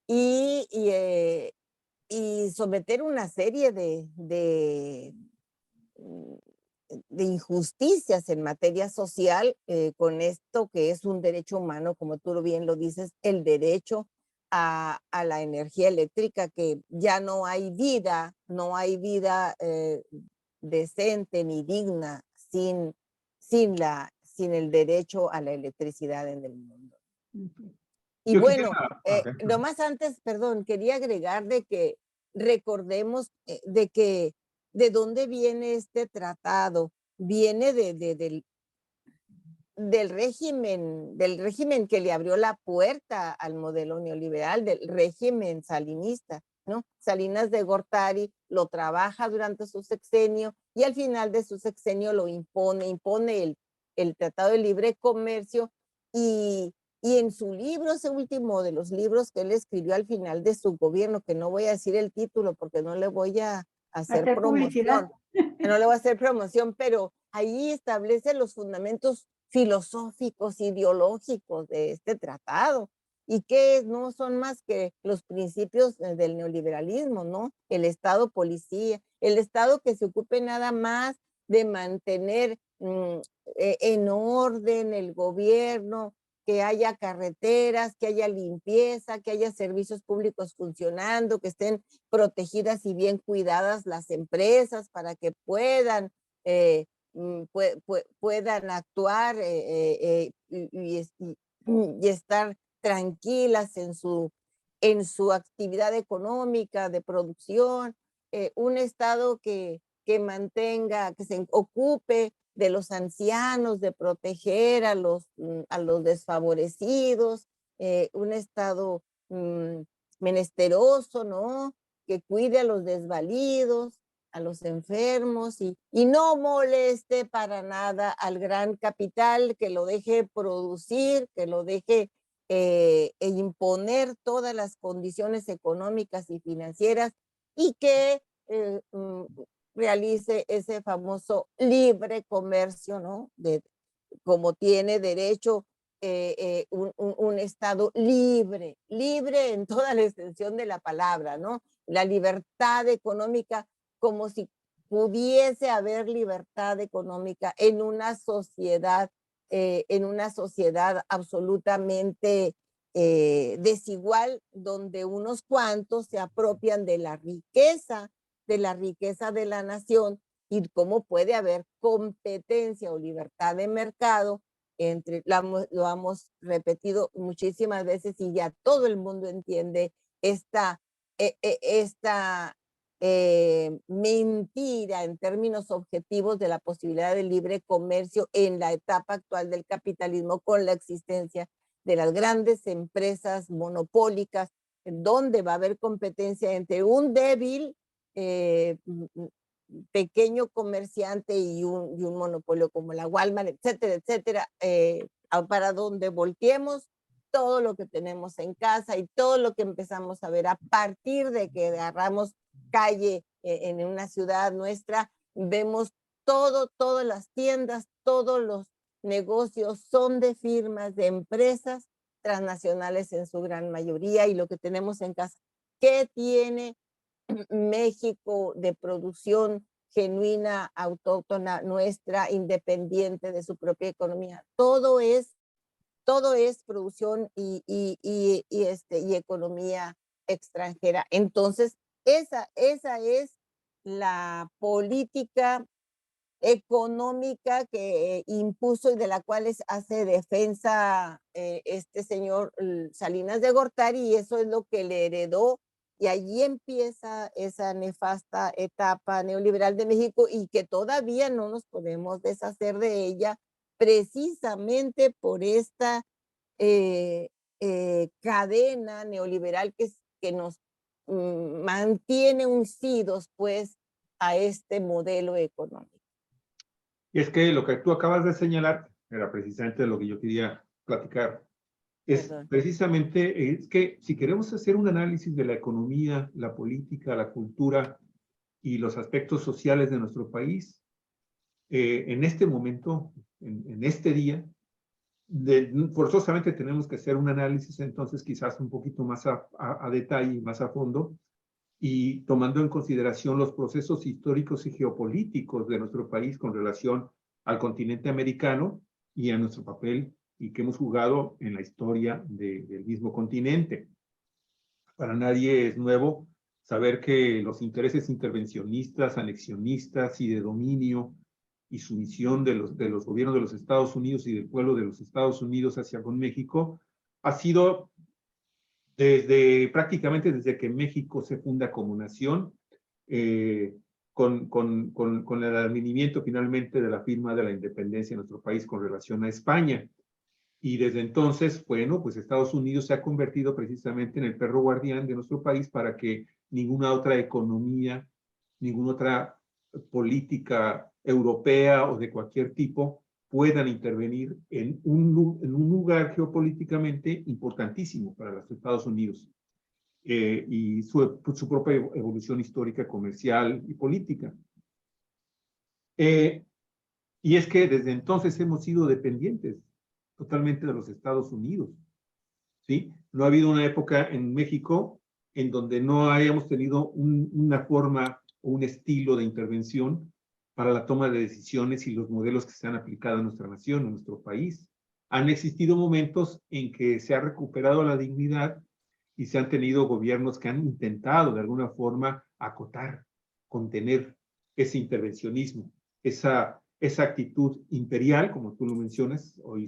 y someter una serie de injusticias en materia social, con esto que es un derecho humano, como tú bien lo dices, el derecho a la energía eléctrica, que ya no hay vida decente ni digna sin el derecho a la electricidad en el mundo. Y Yo bueno, quisiera, nomás antes, perdón, quería agregar de que recordemos de dónde viene este tratado. Viene del régimen que le abrió la puerta al modelo neoliberal, del régimen salinista, ¿no? Salinas de Gortari lo trabaja durante su sexenio y al final de su sexenio lo impone el Tratado de Libre Comercio, y en su libro, ese último de los libros que él escribió al final de su gobierno, que no voy a decir el título porque no le voy a hacer promoción, no le voy a hacer promoción, pero ahí establece los fundamentos filosóficos, ideológicos de este tratado, y que no son más que los principios del neoliberalismo, ¿no? El Estado policía, el Estado que se ocupe nada más de mantener en orden el gobierno, que haya carreteras, que haya limpieza, que haya servicios públicos funcionando, que estén protegidas y bien cuidadas las empresas para que puedan puedan actuar y estar tranquilas en su actividad económica de producción, un Estado que mantenga, que se ocupe de los ancianos, de proteger a los desfavorecidos, un Estado menesteroso, ¿no? Que cuide a los desvalidos, a los enfermos, y no moleste para nada al gran capital, que lo deje producir, que lo deje imponer todas las condiciones económicas y financieras, y que realice ese famoso libre comercio, ¿no? Como tiene derecho un Estado libre en toda la extensión de la palabra, ¿no? La libertad económica, como si pudiese haber libertad económica en una sociedad absolutamente desigual, donde unos cuantos se apropian de la riqueza de la nación, y cómo puede haber competencia o libertad de mercado lo hemos repetido muchísimas veces y ya todo el mundo entiende esta mentira en términos objetivos de la posibilidad de libre comercio en la etapa actual del capitalismo, con la existencia de las grandes empresas monopólicas, donde va a haber competencia entre un débil pequeño comerciante y un monopolio como la Walmart, etcétera, etcétera, para donde volteemos todo lo que tenemos en casa y todo lo que empezamos a ver a partir de que agarramos calle en una ciudad nuestra, vemos todas las tiendas, todos los negocios son de firmas, de empresas transnacionales en su gran mayoría, y lo que tenemos en casa. ¿Qué tiene México de producción genuina, autóctona, nuestra, independiente de su propia economía? Todo es producción y economía extranjera. Entonces, esa es la política económica que impuso y de la cual hace defensa este señor Salinas de Gortari, y eso es lo que le heredó, y allí empieza esa nefasta etapa neoliberal de México, y que todavía no nos podemos deshacer de ella, precisamente por esta cadena neoliberal que nos mantiene uncidos pues a este modelo económico. Y es que lo que tú acabas de señalar era precisamente lo que yo quería platicar. Es precisamente, es que si queremos hacer un análisis de la economía, la política, la cultura y los aspectos sociales de nuestro país, en este momento, en este día, forzosamente tenemos que hacer un análisis entonces quizás un poquito más a detalle, más a fondo, y tomando en consideración los procesos históricos y geopolíticos de nuestro país con relación al continente americano y a nuestro papel y que hemos jugado en la historia del mismo continente. Para nadie es nuevo saber que los intereses intervencionistas, anexionistas y de dominio y sumisión de los gobiernos de los Estados Unidos y del pueblo de los Estados Unidos hacia con México ha sido prácticamente desde que México se funda como nación, con el advenimiento finalmente de la firma de la independencia de nuestro país con relación a España. Y desde entonces, bueno, pues Estados Unidos se ha convertido precisamente en el perro guardián de nuestro país para que ninguna otra economía, ninguna otra política europea o de cualquier tipo puedan intervenir en un lugar geopolíticamente importantísimo para los Estados Unidos y su propia evolución histórica, comercial y política. Y es que desde entonces hemos sido dependientes totalmente de los Estados Unidos, ¿sí? No ha habido una época en México en donde no hayamos tenido una forma o un estilo de intervención para la toma de decisiones y los modelos que se han aplicado en nuestra nación, en nuestro país. Han existido momentos en que se ha recuperado la dignidad y se han tenido gobiernos que han intentado de alguna forma acotar, contener ese intervencionismo, esa actitud imperial, como tú lo mencionas. Hoy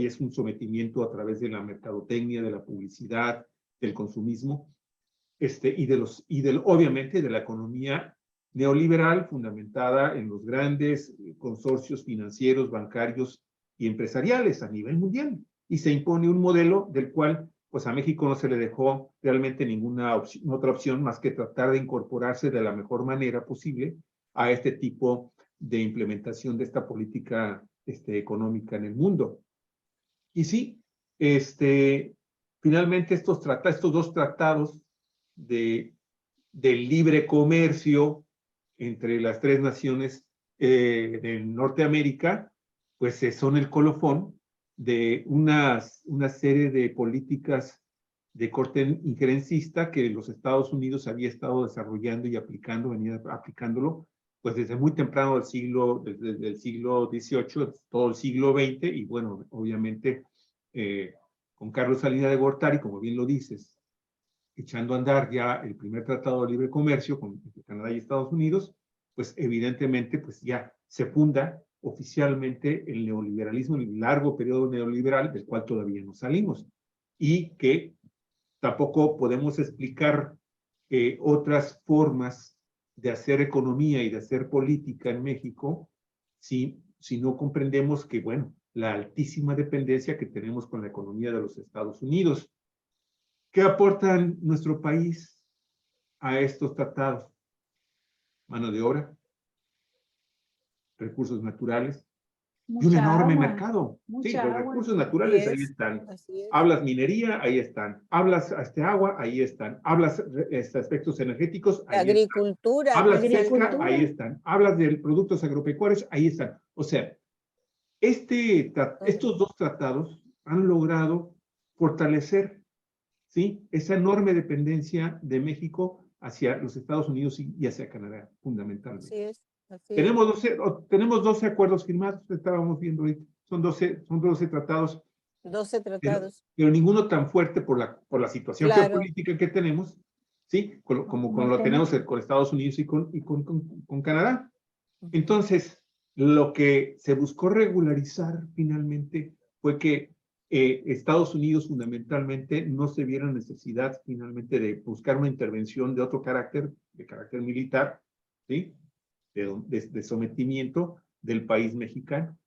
es un sometimiento a través de la mercadotecnia, de la publicidad, del consumismo, obviamente de la economía neoliberal fundamentada en los grandes consorcios financieros, bancarios y empresariales a nivel mundial. Y se impone un modelo del cual pues a México no se le dejó realmente ninguna otra opción más que tratar de incorporarse de la mejor manera posible a este tipo de implementación de esta política económica en el mundo. Y sí, finalmente estos dos tratados de libre comercio entre las tres naciones de Norteamérica, pues son el colofón de una serie de políticas de corte injerencista que los Estados Unidos había estado desarrollando y aplicando, venía aplicándolo pues desde muy temprano desde el siglo XVIII, todo el siglo XX, y bueno, obviamente con Carlos Salinas de Gortari, como bien lo dices, echando a andar ya el primer tratado de libre comercio entre Canadá y Estados Unidos, pues evidentemente pues ya se funda oficialmente el neoliberalismo, el largo periodo neoliberal del cual todavía no salimos, y que tampoco podemos explicar otras formas de hacer economía y de hacer política en México si no comprendemos que, bueno, la altísima dependencia que tenemos con la economía de los Estados Unidos. ¿Qué aporta nuestro país a estos tratados? mano de obra, recursos naturales, y un Mucha enorme agua, mercado. Sí, mucha los agua. recursos naturales ahí Así es, están. así es. Hablas minería, ahí están. Hablas agua, ahí están. Hablas aspectos energéticos, ahí están. Agricultura, Hablas pesca, Agricultura. ahí están. Hablas de productos agropecuarios, ahí están. O sea, estos dos tratados han logrado fortalecer, ¿sí?, esa enorme dependencia de México hacia los Estados Unidos y hacia Canadá, fundamentalmente. así es, así es. Tenemos 12 acuerdos firmados, estábamos viendo ahorita. Son 12 tratados, 12 tratados. pero ninguno tan fuerte por la situación Claro. geopolítica que tenemos, ¿sí? Como lo tenemos con Estados Unidos y con Canadá. Entonces, lo que se buscó regularizar finalmente fue que Estados Unidos fundamentalmente no se viera necesidad finalmente de buscar una intervención de otro carácter, de carácter militar, ¿sí?, de sometimiento del país mexicano.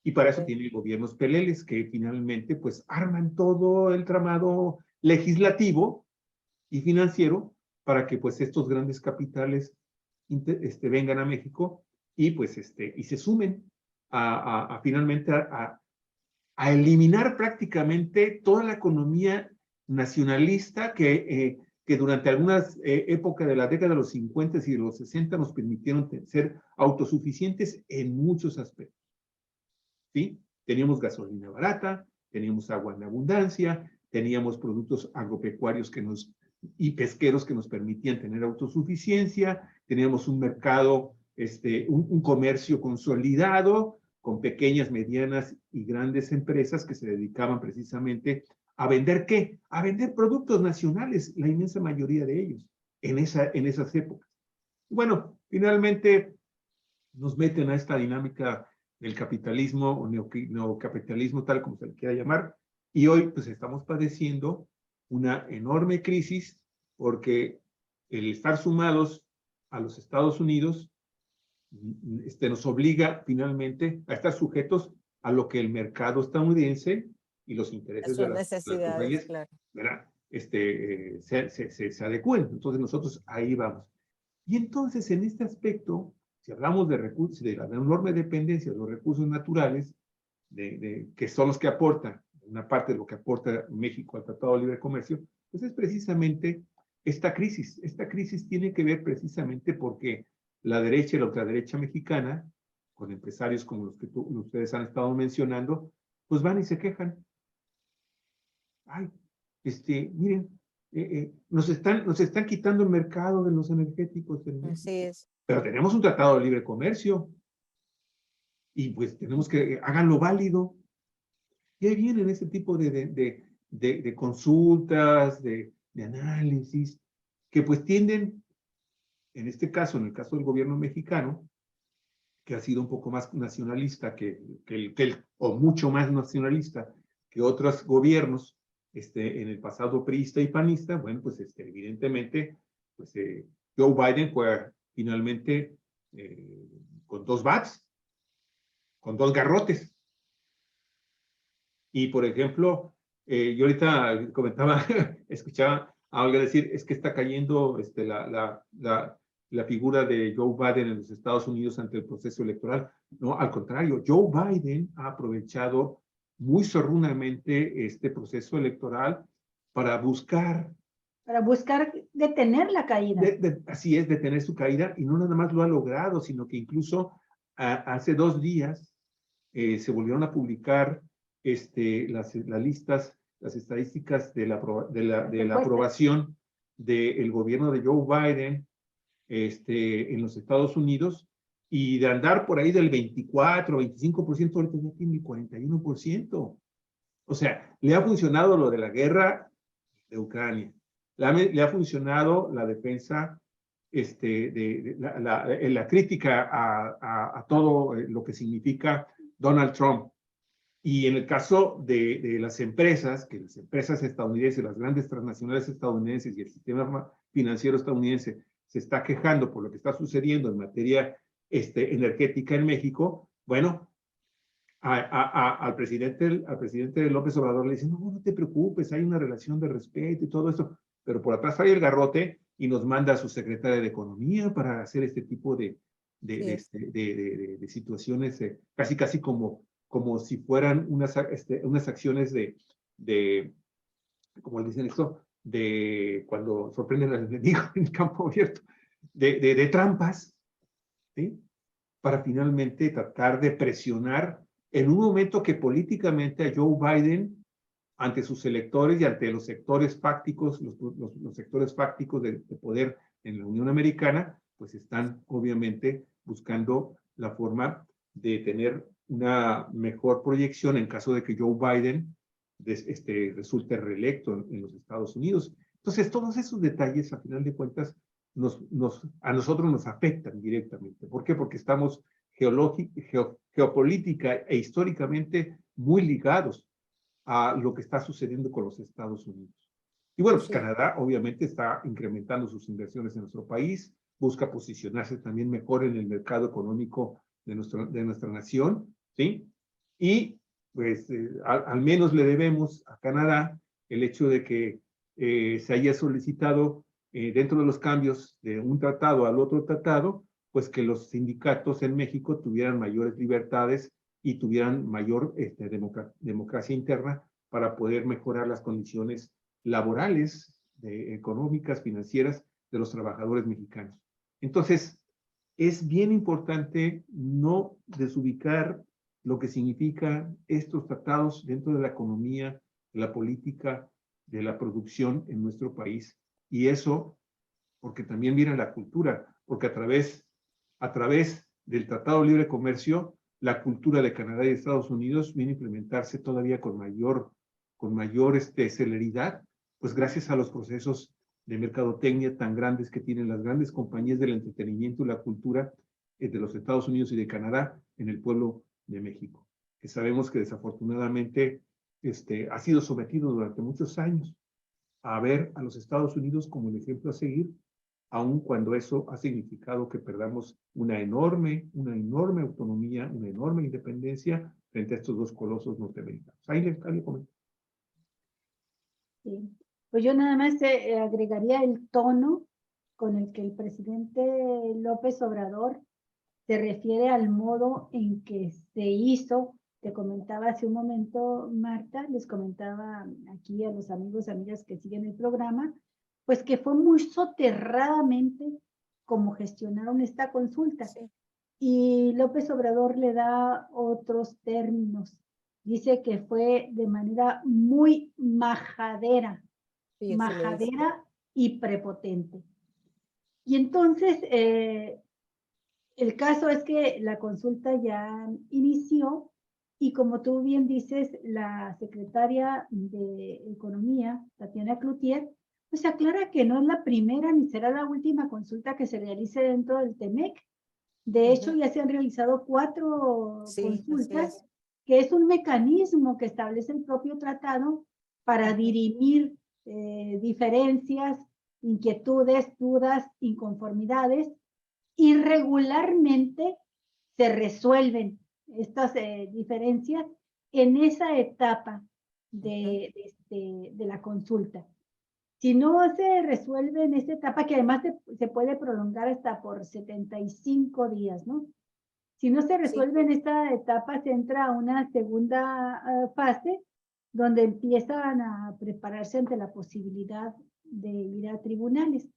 Y para eso tiene gobiernos peleles que finalmente pues arman todo el tramado legislativo y financiero para que pues estos grandes capitales vengan a México y pues y se sumen finalmente a eliminar prácticamente toda la economía nacionalista que durante algunas épocas de la década de los 50 y de los 60 nos permitieron ser autosuficientes en muchos aspectos. ¿Sí? Teníamos gasolina barata, teníamos agua en abundancia, teníamos productos agropecuarios y pesqueros que nos permitían tener autosuficiencia, teníamos un mercado, un comercio consolidado, con pequeñas, medianas y grandes empresas que se dedicaban precisamente a vender ¿qué? A vender productos nacionales, la inmensa mayoría de ellos, en esas épocas. Bueno, finalmente nos meten a esta dinámica del capitalismo o neocapitalismo, tal como se le quiera llamar, y hoy pues estamos padeciendo una enorme crisis porque el estar sumados a los Estados Unidos nos obliga finalmente a estar sujetos a lo que el mercado estadounidense y los intereses de Sus las necesidades, claro. ¿verdad? Se adecúen. Entonces nosotros ahí vamos. Y entonces en este aspecto, si hablamos de recursos, de la enorme dependencia de los recursos naturales, que son los que aportan, una parte de lo que aporta México al Tratado de Libre Comercio, pues es precisamente esta crisis. Esta crisis tiene que ver precisamente porque la derecha y la ultraderecha mexicana, con empresarios como los que ustedes han estado mencionando, pues van y se quejan. Ay, miren, nos están quitando el mercado de los energéticos. Así es. Pero tenemos un tratado de libre comercio y pues tenemos que háganlo válido. Y ahí vienen ese tipo de consultas, de análisis, que pues tienden, en este caso, en el caso del gobierno mexicano, que ha sido un poco más nacionalista o mucho más nacionalista que otros gobiernos en el pasado priista y panista, bueno, pues evidentemente, pues Joe Biden fue finalmente con 2 bats, con 2 garrotes. Y, por ejemplo, yo ahorita comentaba, escuchaba a Olga decir, es que está cayendo la figura de Joe Biden en los Estados Unidos ante el proceso electoral. No, al contrario, Joe Biden ha aprovechado muy zorrunamente este proceso electoral para buscar detener la caída. Así es, detener su caída, y no nada más lo ha logrado, sino que incluso hace 2 días se volvieron a publicar las listas, las estadísticas de la aprobación del gobierno de Joe Biden en los Estados Unidos, y de andar por ahí del 24, 25%, ahorita ya tiene el 41%. O sea, le ha funcionado lo de la guerra de Ucrania. Le ha funcionado la defensa, la crítica a todo lo que significa Donald Trump. Y en el caso de las empresas, que las empresas estadounidenses, las grandes transnacionales estadounidenses y el sistema financiero estadounidense se está quejando por lo que está sucediendo en materia energética en México, bueno, al presidente López Obrador le dice, no te preocupes, hay una relación de respeto y todo eso, pero por atrás hay el garrote y nos manda a su secretaria de Economía para hacer este tipo de situaciones, casi como si fueran unas acciones como dicen esto, de cuando sorprenden al enemigo en el campo abierto, de trampas, ¿sí? Para finalmente tratar de presionar en un momento que políticamente a Joe Biden, ante sus electores y ante los sectores fácticos, los sectores fácticos de poder en la Unión Americana, pues están obviamente buscando la forma de tener una mejor proyección en caso de que Joe Biden resulte reelecto en los Estados Unidos. Entonces, todos esos detalles, a final de cuentas, a nosotros nos afectan directamente. ¿Por qué? Porque estamos geopolítica e históricamente muy ligados a lo que está sucediendo con los Estados Unidos. Y bueno, pues Canadá obviamente está incrementando sus inversiones en nuestro país, busca posicionarse también mejor en el mercado económico de nuestra nación, ¿sí? Y pues al menos le debemos a Canadá el hecho de que se haya solicitado dentro de los cambios de un tratado al otro tratado, pues que los sindicatos en México tuvieran mayores libertades y tuvieran mayor democracia interna para poder mejorar las condiciones laborales, económicas, financieras de los trabajadores mexicanos. Entonces, es bien importante no desubicar lo que significan estos tratados dentro de la economía, de la política, de la producción en nuestro país. Y eso, porque también viene la cultura, porque a través del Tratado de Libre Comercio, la cultura de Canadá y de Estados Unidos viene a implementarse todavía con mayor celeridad, pues gracias a los procesos de mercadotecnia tan grandes que tienen las grandes compañías del entretenimiento y la cultura de los Estados Unidos y de Canadá en el pueblo de México, que sabemos que desafortunadamente ha sido sometido durante muchos años a ver a los Estados Unidos como el ejemplo a seguir, aun cuando eso ha significado que perdamos una enorme autonomía, una enorme independencia frente a estos dos colosos norteamericanos. Ahí le comento. Sí. Pues yo nada más agregaría el tono con el que el presidente López Obrador se refiere al modo en que se hizo. Te comentaba hace un momento, Marta, les comentaba aquí a los amigos, amigas que siguen el programa, pues que fue muy soterradamente como gestionaron esta consulta. Sí. Y López Obrador le da otros términos. Dice que fue de manera muy majadera, sí, majadera y prepotente. Y entonces, el caso es que la consulta ya inició y como tú bien dices, la secretaria de Economía, Tatiana Cloutier, pues aclara que no es la primera ni será la última consulta que se realice dentro del TEMEC. De hecho, ya se han realizado 4 consultas, que es un mecanismo que establece el propio tratado para dirimir diferencias, inquietudes, dudas, inconformidades, y regularmente se resuelven estas diferencias en esa etapa de la consulta. Si no se resuelve en esta etapa, que además se puede prolongar hasta por 75 días, ¿no? Si no se resuelve en esta etapa, se entra a una segunda fase, donde empiezan a prepararse ante la posibilidad de ir a tribunales.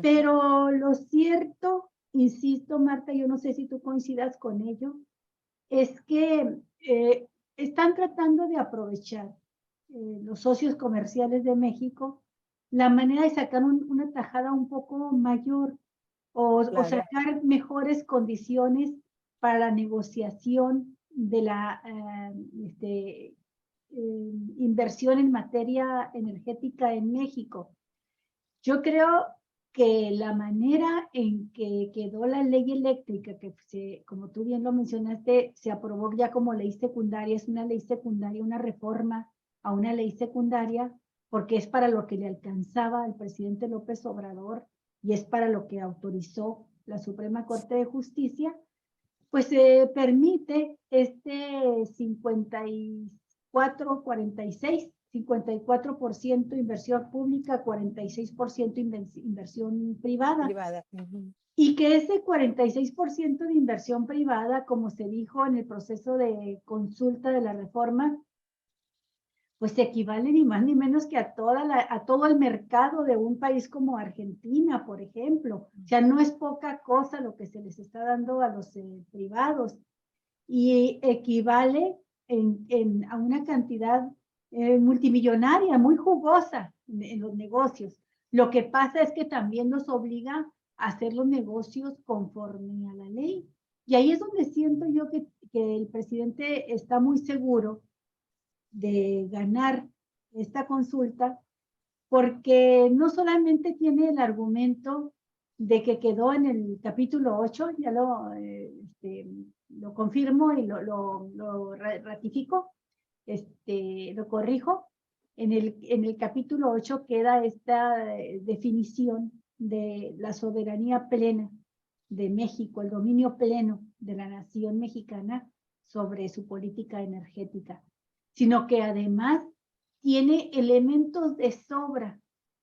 Pero lo cierto, insisto, Marta, yo no sé si tú coincidas con ello, es que están tratando de aprovechar los socios comerciales de México la manera de sacar una tajada un poco mayor o sacar mejores condiciones para la negociación de la inversión en materia energética en México. Yo creo que la manera en que quedó la ley eléctrica, que como tú bien lo mencionaste, se aprobó ya como ley secundaria, es una ley secundaria, una reforma a una ley secundaria, porque es para lo que le alcanzaba al presidente López Obrador y es para lo que autorizó la Suprema Corte de Justicia, pues permite 54-46 54% inversión pública, 46% inversión privada. Y que ese 46% de inversión privada, como se dijo en el proceso de consulta de la reforma, pues equivale ni más ni menos que a todo el mercado de un país como Argentina, por ejemplo. O sea, no es poca cosa lo que se les está dando a los privados. Y equivale a una cantidad multimillonaria, muy jugosa en los negocios. Lo que pasa es que también nos obliga a hacer los negocios conforme a la ley. Y ahí es donde siento yo que el presidente está muy seguro de ganar esta consulta, porque no solamente tiene el argumento de que quedó en el capítulo 8, ya lo confirmo y lo ratifico, lo corrijo. En el capítulo 8 queda esta definición de la soberanía plena de México, el dominio pleno de la nación mexicana sobre su política energética, sino que además tiene elementos de sobra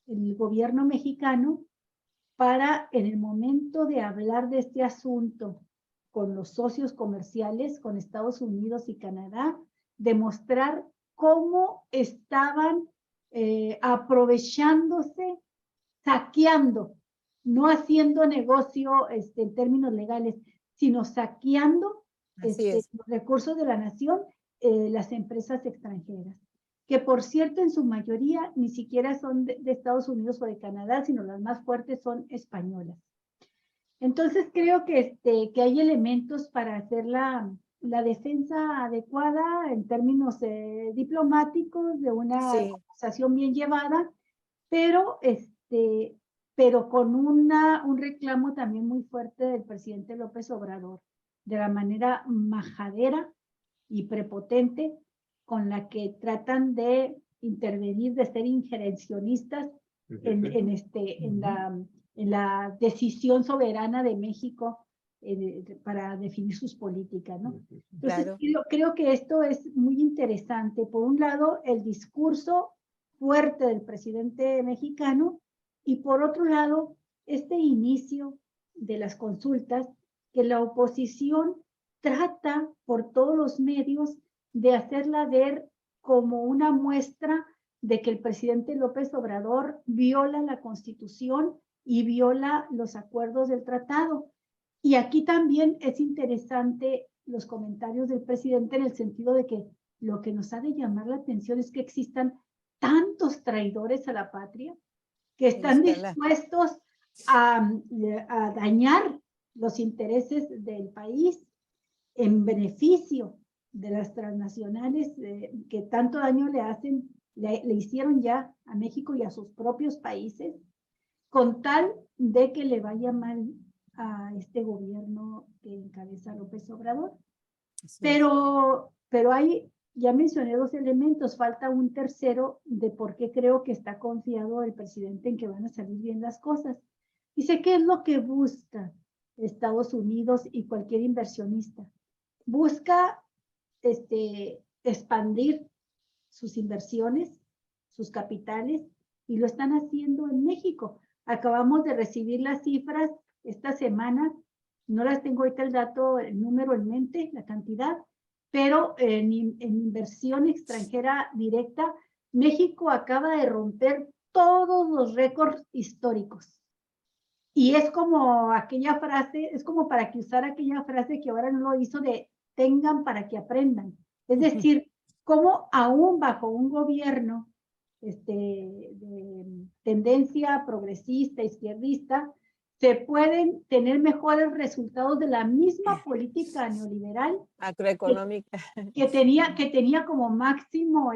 el gobierno mexicano para, en el momento de hablar de este asunto con los socios comerciales, con Estados Unidos y Canadá, demostrar cómo estaban aprovechándose, saqueando, no haciendo negocio en términos legales, sino saqueando los recursos de la nación, las empresas extranjeras, que por cierto en su mayoría ni siquiera son de Estados Unidos o de Canadá, sino las más fuertes son españolas. Entonces creo que hay elementos para hacer la defensa adecuada en términos diplomáticos, de una conversación bien llevada, pero con un reclamo también muy fuerte del presidente López Obrador, de la manera majadera y prepotente con la que tratan de intervenir, de ser injerencionistas en la decisión soberana de México para definir sus políticas, ¿no? Entonces, creo que esto es muy interesante. Por un lado, el discurso fuerte del presidente mexicano, y por otro lado, este inicio de las consultas que la oposición trata por todos los medios de hacerla ver como una muestra de que el presidente López Obrador viola la Constitución y viola los acuerdos del tratado. Y aquí también es interesante los comentarios del presidente en el sentido de que lo que nos ha de llamar la atención es que existan tantos traidores a la patria que están dispuestos a dañar los intereses del país en beneficio de las transnacionales que tanto daño le hicieron ya a México y a sus propios países, con tal de que le vaya mal a este gobierno que encabeza López Obrador. Pero hay, ya mencioné 2 elementos, falta un tercero de por qué creo que está confiado el presidente en que van a salir bien las cosas. Dice, ¿qué es lo que busca Estados Unidos y cualquier inversionista? Busca expandir sus inversiones, sus capitales, y lo están haciendo en México. Acabamos de recibir las cifras esta semana, no las tengo ahorita el número en mente, la cantidad, pero en inversión extranjera directa, México acaba de romper todos los récords históricos. Y es como aquella frase, es como para que usara aquella frase que ahora no lo hizo de tengan para que aprendan. Es decir, cómo aún bajo un gobierno de tendencia progresista, izquierdista, se pueden tener mejores resultados de la misma política neoliberal macroeconómica que tenía como máximo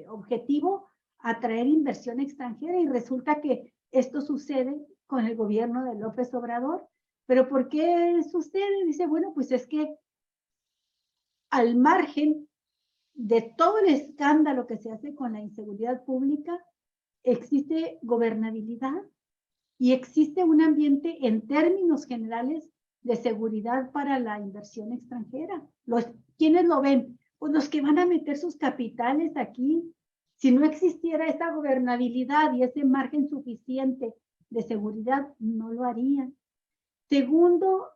objetivo atraer inversión extranjera, y resulta que esto sucede con el gobierno de López Obrador. ¿Pero por qué sucede? Dice, bueno, pues es que al margen de todo el escándalo que se hace con la inseguridad pública, existe gobernabilidad y existe un ambiente en términos generales de seguridad para la inversión extranjera. ¿Quiénes lo ven? Pues los que van a meter sus capitales aquí Si no existiera esa gobernabilidad y ese margen suficiente de seguridad, no lo harían. Segundo,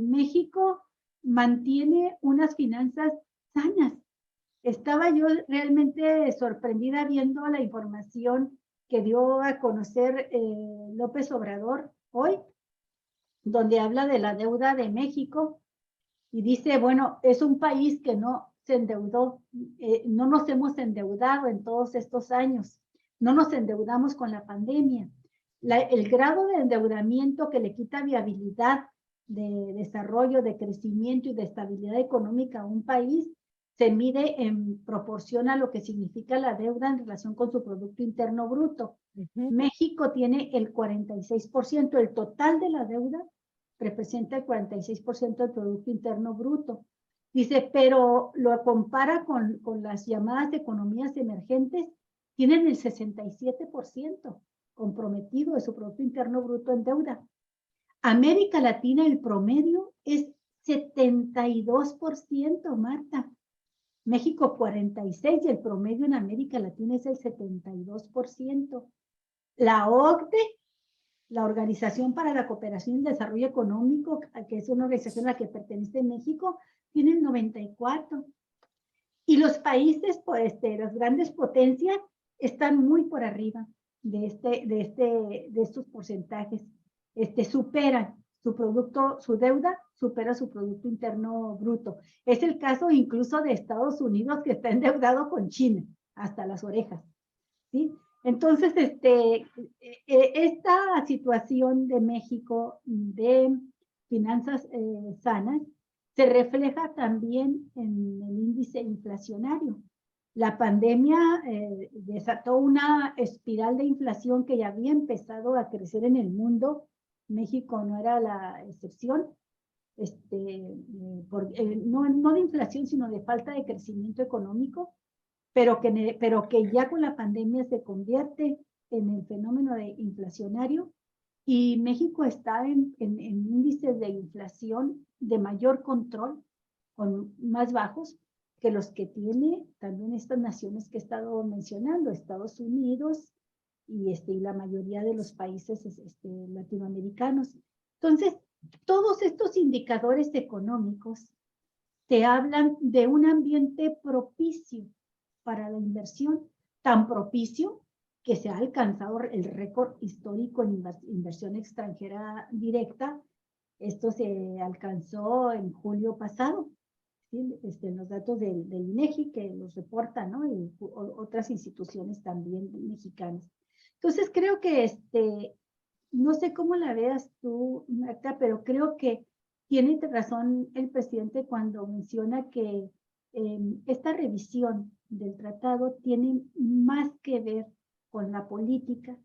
México mantiene unas finanzas sanas. Estaba yo realmente sorprendida viendo la información que dio a conocer López Obrador hoy, donde habla de la deuda de México y dice, bueno, es un país que no se endeudó, no nos hemos endeudado en todos estos años, no nos endeudamos con la pandemia. El grado de endeudamiento que le quita viabilidad de desarrollo, de crecimiento y de estabilidad económica a un país se mide en proporción a lo que significa la deuda en relación con su Producto Interno Bruto. México tiene el 46%, el total de la deuda representa el 46% del Producto Interno Bruto. Dice, pero lo compara con las llamadas economías emergentes, tienen el 67% comprometido de su Producto Interno Bruto en deuda. América Latina, el promedio es 72%, Marta. México 46% y el promedio en América Latina es el 72%. La OCDE, la Organización para la Cooperación y el Desarrollo Económico, que es una organización a la que pertenece México, tiene el 94%. Y los países, pues, las grandes potencias, están muy por arriba de estos porcentajes. Superan su producto, su deuda supera su Producto Interno Bruto. Es el caso incluso de Estados Unidos, que está endeudado con China, hasta las orejas, ¿sí? Entonces, esta situación de México de finanzas sanas se refleja también en el índice inflacionario. La pandemia desató una espiral de inflación que ya había empezado a crecer en el mundo. México no era la excepción, no de inflación, sino de falta de crecimiento económico, pero que ya con la pandemia se convierte en el fenómeno inflacionario, y México está en índices de inflación de mayor control, con más bajos que los que tiene también estas naciones que he estado mencionando, Estados Unidos y la mayoría de los países latinoamericanos. Entonces, todos estos indicadores económicos te hablan de un ambiente propicio para la inversión, tan propicio que se ha alcanzado el récord histórico en inversión extranjera directa. Esto se alcanzó en julio pasado, ¿sí? Los datos del INEGI que los reportan, ¿no? Y otras instituciones también mexicanas. Entonces creo que no sé cómo la veas tú, Marta, pero creo que tiene razón el presidente cuando menciona que esta revisión del tratado tiene más que ver con la política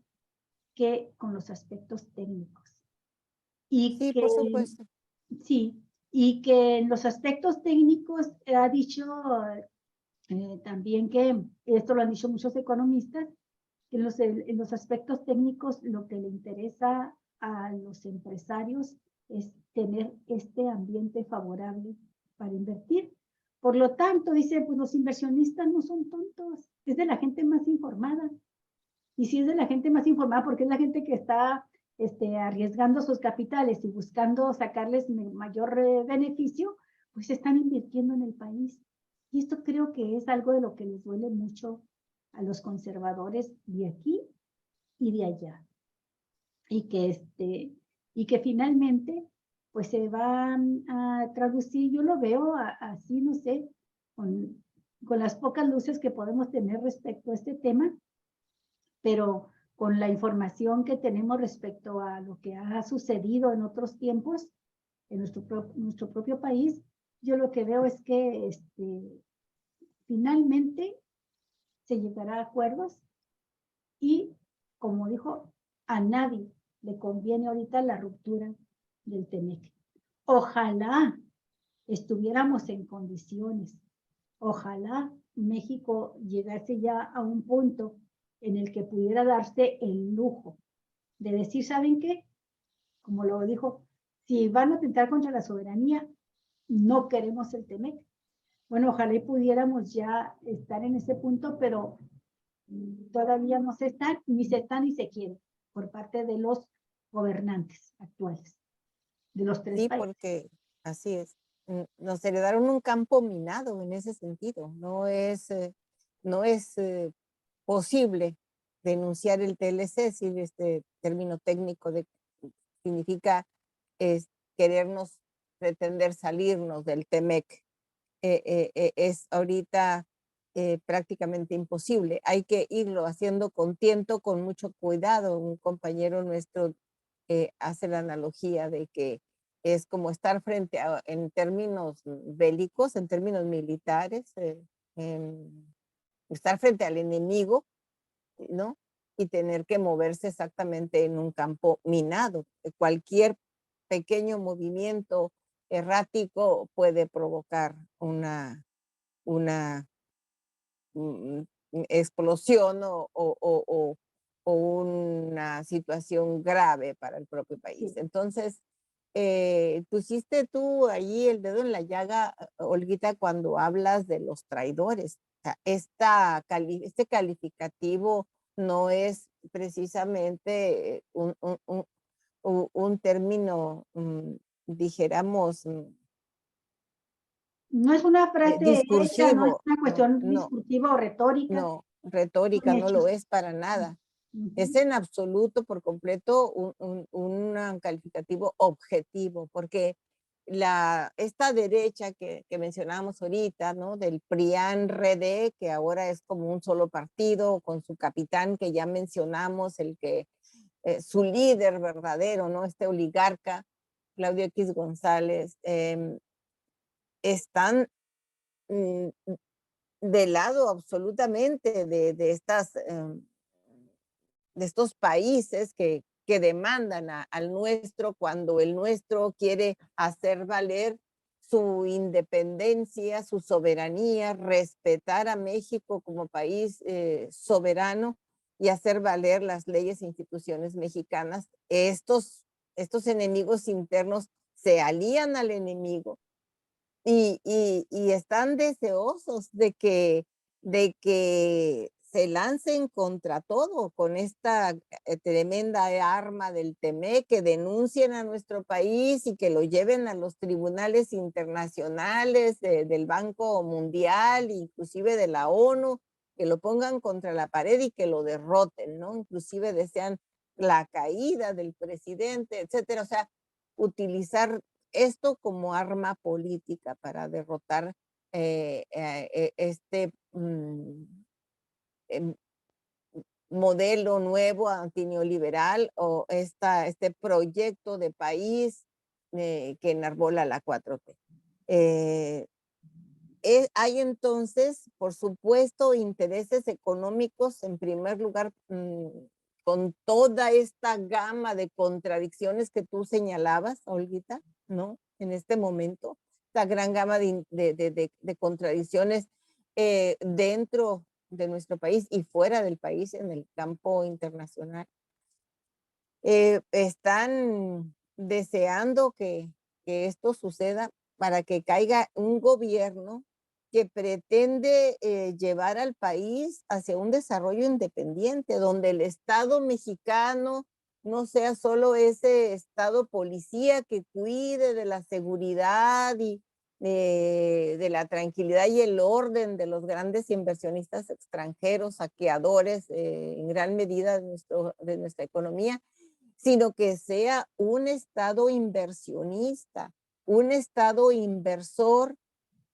que con los aspectos técnicos. Y sí, que, por supuesto. Sí, y que en los aspectos técnicos ha dicho también que, esto lo han dicho muchos economistas, que en los aspectos técnicos lo que le interesa a los empresarios es tener este ambiente favorable para invertir. Por lo tanto, dice, pues los inversionistas no son tontos, es de la gente más informada. Y si es de la gente más informada, porque es la gente que está arriesgando sus capitales y buscando sacarles mayor beneficio, pues están invirtiendo en el país. Y esto creo que es algo de lo que les duele mucho a los conservadores de aquí y de allá. Y que finalmente pues se van a traducir, yo lo veo así, no sé, con las pocas luces que podemos tener respecto a este tema, pero con la información que tenemos respecto a lo que ha sucedido en otros tiempos en nuestro propio país, yo lo que veo es que finalmente se llegará a acuerdos y, como dijo, a nadie le conviene ahorita la ruptura del TEMEC. Ojalá estuviéramos en condiciones, ojalá México llegase ya a un punto en el que pudiera darse el lujo de decir, ¿saben qué? Como lo dijo, si van a atentar contra la soberanía, no queremos el TEMEC. Bueno, ojalá y pudiéramos ya estar en ese punto, pero todavía no se está, ni se está ni se quiere por parte de los gobernantes actuales de los tres Sí, países. porque así es. Nos heredaron un campo minado en ese sentido. No es posible denunciar el TLC, si este término técnico significa querernos pretender salirnos del TEMEC. Es ahorita prácticamente imposible. Hay que irlo haciendo con tiento, con mucho cuidado. Un compañero nuestro hace la analogía de que es como estar en términos bélicos, en términos militares, estar frente al enemigo, ¿no? Y tener que moverse exactamente en un campo minado. Cualquier pequeño movimiento errático puede provocar una explosión o una situación grave para el propio país. Sí. Entonces, pusiste tú ahí el dedo en la llaga, Olguita, cuando hablas de los traidores. O sea, este calificativo no es precisamente un término, dijéramos, No es una frase hecha, no es discursivo, una cuestión no, discursiva o retórica, no, son retórica no lo hechos. es para nada. Es Ujú. en absoluto, por completo, un calificativo objetivo, porque esta derecha que mencionábamos ahorita, ¿no? Del PRIAN-RD, que ahora es como un solo partido, con su capitán que ya mencionamos, su líder verdadero, ¿no? Este oligarca, Claudio X González, están mm, del lado absolutamente de estos países que demandan al nuestro cuando el nuestro quiere hacer valer su independencia, su soberanía, respetar a México como país soberano y hacer valer las leyes e instituciones mexicanas. Estos enemigos internos se alían al enemigo y están deseosos de que se lancen contra todo con esta tremenda arma del TEMEC, que denuncien a nuestro país y que lo lleven a los tribunales internacionales del Banco Mundial, inclusive de la ONU, que lo pongan contra la pared y que lo derroten, ¿no? Inclusive desean la caída del presidente, etcétera. O sea, utilizar esto como arma política para derrotar este em, modelo nuevo antineoliberal o este proyecto de país que enarbola la 4T. Hay entonces, por supuesto, intereses económicos en primer lugar, con toda esta gama de contradicciones que tú señalabas, Olguita, ¿no? En este momento, esta gran gama de contradicciones dentro de nuestro país y fuera del país en el campo internacional. Están deseando que esto suceda para que caiga un gobierno que pretende llevar al país hacia un desarrollo independiente, donde el Estado mexicano no sea solo ese Estado policía que cuide de la seguridad y de la tranquilidad y el orden de los grandes inversionistas extranjeros, saqueadores en gran medida de nuestra economía, sino que sea un Estado inversionista, un Estado inversor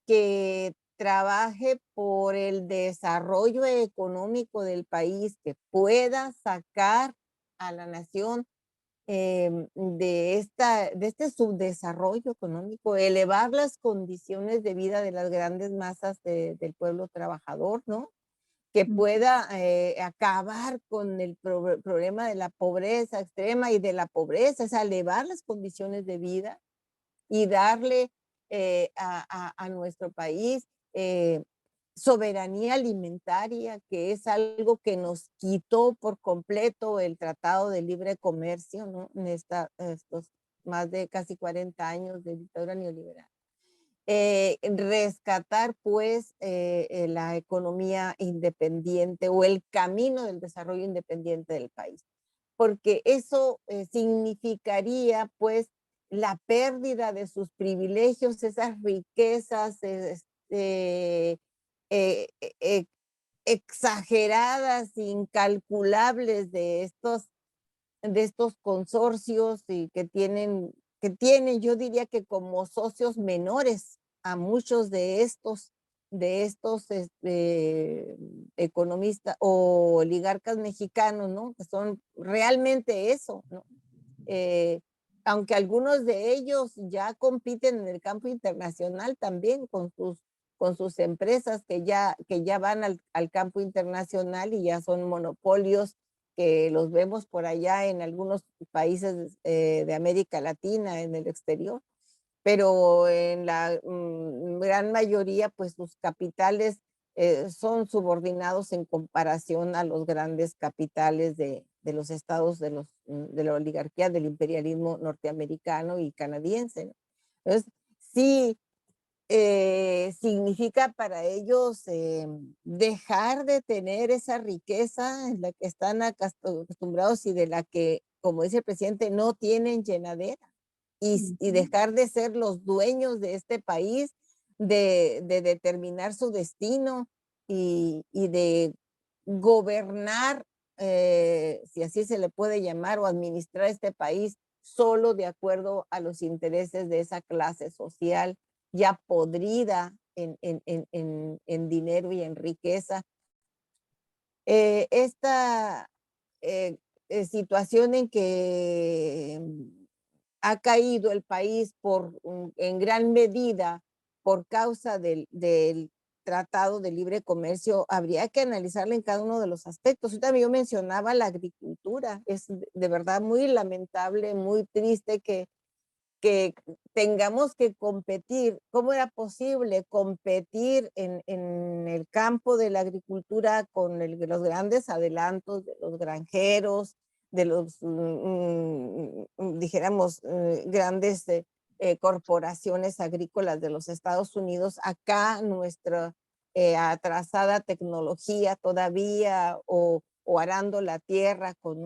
que trabaje por el desarrollo económico del país, que pueda sacar a la nación de este subdesarrollo económico, elevar las condiciones de vida de las grandes masas del pueblo trabajador, ¿no? Que pueda acabar con el problema de la pobreza extrema y de la pobreza, es elevar las condiciones de vida y darle a nuestro país soberanía alimentaria, que es algo que nos quitó por completo el Tratado de Libre Comercio, ¿no? En estos más de casi 40 años de dictadura neoliberal. rescatar pues la economía independiente o el camino del desarrollo independiente del país, porque eso significaría pues la pérdida de sus privilegios, esas riquezas exageradas, incalculables de estos consorcios y que tienen, yo diría que como socios menores a muchos de estos economistas o oligarcas mexicanos, ¿no? Que son realmente eso, ¿no? Aunque algunos de ellos ya compiten en el campo internacional también con sus empresas que ya van al campo internacional y ya son monopolios que los vemos por allá en algunos países de América Latina, en el exterior, pero en la gran mayoría, pues sus capitales son subordinados en comparación a los grandes capitales de los estados de la oligarquía, del imperialismo norteamericano y canadiense, ¿no? Entonces, sí, significa para ellos dejar de tener esa riqueza en la que están acostumbrados y de la que, como dice el presidente, no tienen llenadera, y dejar de ser los dueños de este país, de determinar su destino y de gobernar, si así se le puede llamar, o administrar este país solo de acuerdo a los intereses de esa clase social ya podrida en dinero y en riqueza. Esta situación en que ha caído el país en gran medida por causa del Tratado de Libre Comercio, habría que analizarla en cada uno de los aspectos. Yo también mencionaba la agricultura. Es de verdad muy lamentable, muy triste que tengamos que competir. ¿Cómo era posible competir en el campo de la agricultura con los grandes adelantos de los granjeros, de los, dijéramos, grandes corporaciones agrícolas de los Estados Unidos? Acá nuestra atrasada tecnología todavía, o arando la tierra con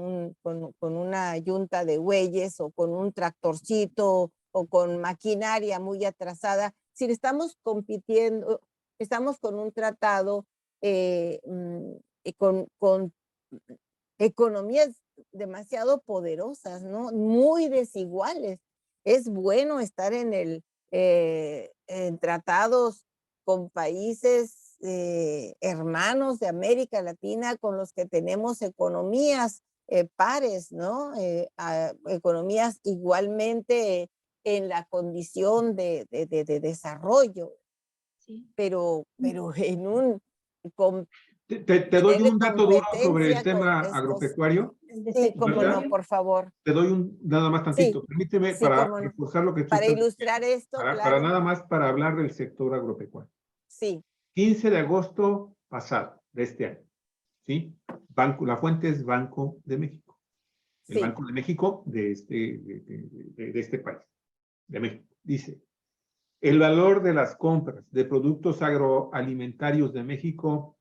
una yunta de bueyes o con un tractorcito o con maquinaria muy atrasada. Si estamos compitiendo, estamos con un tratado con economías demasiado poderosas, ¿no? Muy desiguales. Es bueno estar en tratados con países hermanos de América Latina con los que tenemos economías pares, ¿no? Economías igualmente en la condición de desarrollo, sí. pero en un... Te doy un dato duro sobre el tema agropecuario. Sí, cómo no, por favor. Te doy nada más tantito. Sí, Permíteme sí, para reforzar lo que tú para estás ilustrar diciendo, esto, para claro. nada más para hablar del sector agropecuario. Sí. 15 de agosto pasado de este año, ¿sí? La fuente es Banco de México. El sí. Banco de México de este país, de México. Dice, el valor de las compras de productos agroalimentarios de México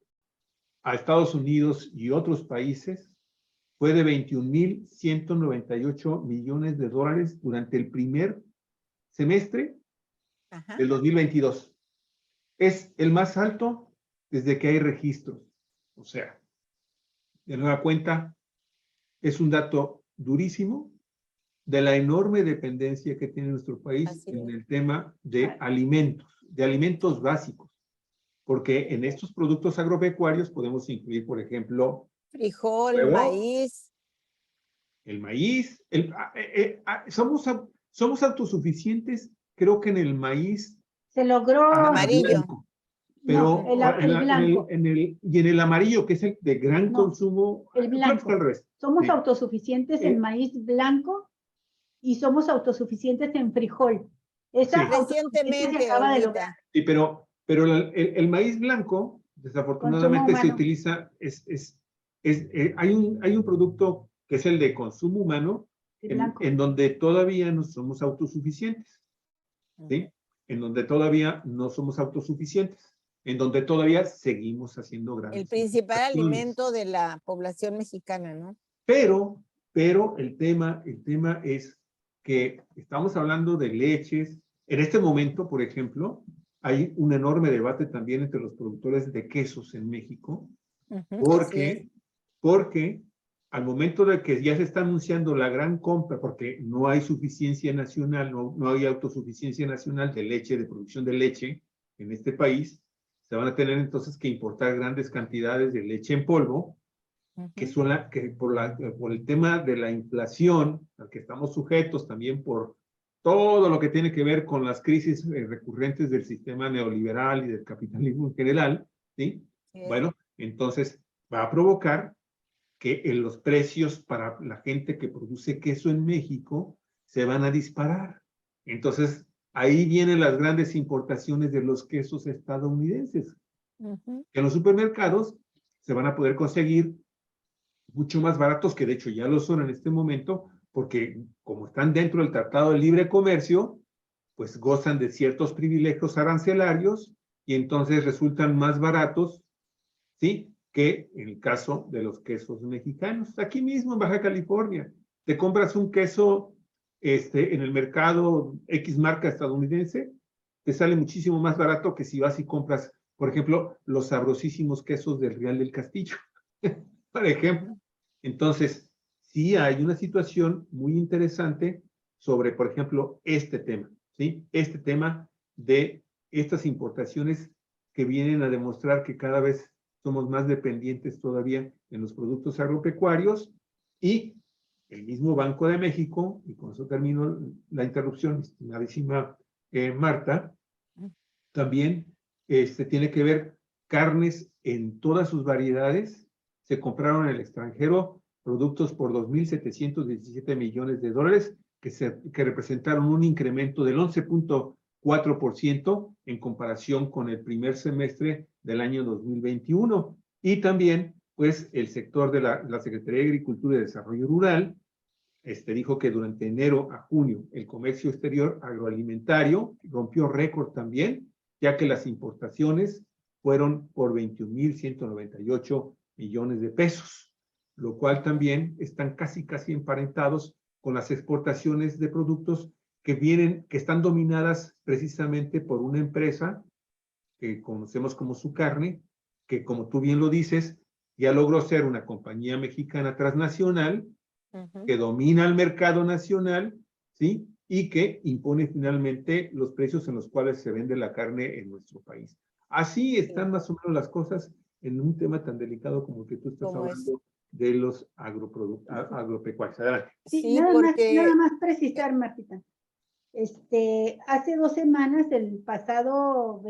a Estados Unidos y otros países fue de 21,198 millones de dólares durante el primer semestre del 2022. Es el más alto desde que hay registros. O sea, de nueva cuenta, es un dato durísimo de la enorme dependencia que tiene nuestro país en el tema de alimentos básicos. Porque en estos productos agropecuarios podemos incluir, por ejemplo, frijol, huevo, maíz. El maíz. Somos autosuficientes, creo que en el maíz. Se logró. Amarillo. Blanco, pero no, el blanco. Y en el amarillo, que es el de gran consumo. El blanco. Somos autosuficientes en maíz blanco y somos autosuficientes en frijol. Recientemente se acaba de lograr. Sí, pero el maíz blanco, desafortunadamente, se utiliza, hay un producto que es el de consumo humano, en donde todavía no somos autosuficientes, ¿sí? en donde todavía no somos autosuficientes, en donde todavía seguimos haciendo grandes El principal exportaciones. alimento de la población mexicana, ¿no? Pero el tema es que estamos hablando de leches. En este momento, por ejemplo, hay un enorme debate también entre los productores de quesos en México, porque al momento de que ya se está anunciando la gran compra, porque no hay suficiencia nacional, no hay autosuficiencia nacional de leche, de producción de leche en este país, se van a tener entonces que importar grandes cantidades de leche en polvo, que por el tema de la inflación, al que estamos sujetos también por todo lo que tiene que ver con las crisis recurrentes del sistema neoliberal y del capitalismo en general, ¿sí? Bueno, entonces va a provocar que los precios para la gente que produce queso en México se van a disparar. Entonces, ahí vienen las grandes importaciones de los quesos estadounidenses. En los supermercados se van a poder conseguir mucho más baratos, que de hecho ya lo son en este momento, porque como están dentro del Tratado de Libre Comercio, pues gozan de ciertos privilegios arancelarios y entonces resultan más baratos, ¿sí? Que en el caso de los quesos mexicanos. Aquí mismo en Baja California, te compras un queso en el mercado X marca estadounidense, te sale muchísimo más barato que si vas y compras, por ejemplo, los sabrosísimos quesos del Real del Castillo, por ejemplo. Entonces, sí hay una situación muy interesante sobre, por ejemplo, este tema, ¿sí? Este tema de estas importaciones que vienen a demostrar que cada vez somos más dependientes todavía en los productos agropecuarios, y el mismo Banco de México, y con eso termino la interrupción, estimadísima Marta, también tiene que ver carnes en todas sus variedades. Se compraron en el extranjero productos por 2.717 millones de dólares, que representaron un incremento del 11.4% en comparación con el primer semestre del año 2021. Y también, pues, el sector de la Secretaría de Agricultura y Desarrollo Rural dijo que durante enero a junio el comercio exterior agroalimentario rompió récord también, ya que las importaciones fueron por 21.198 millones de pesos, lo cual también están casi emparentados con las exportaciones de productos que están dominadas precisamente por una empresa que conocemos como Su Carne, que como tú bien lo dices, ya logró ser una compañía mexicana transnacional que domina el mercado nacional, ¿sí? Y que impone finalmente los precios en los cuales se vende la carne en nuestro país. Así están más o menos las cosas en un tema tan delicado como el que tú estás hablando de los agropecuarios. Adelante. Sí, nada más precisar, Martita. Hace 2 semanas, el pasado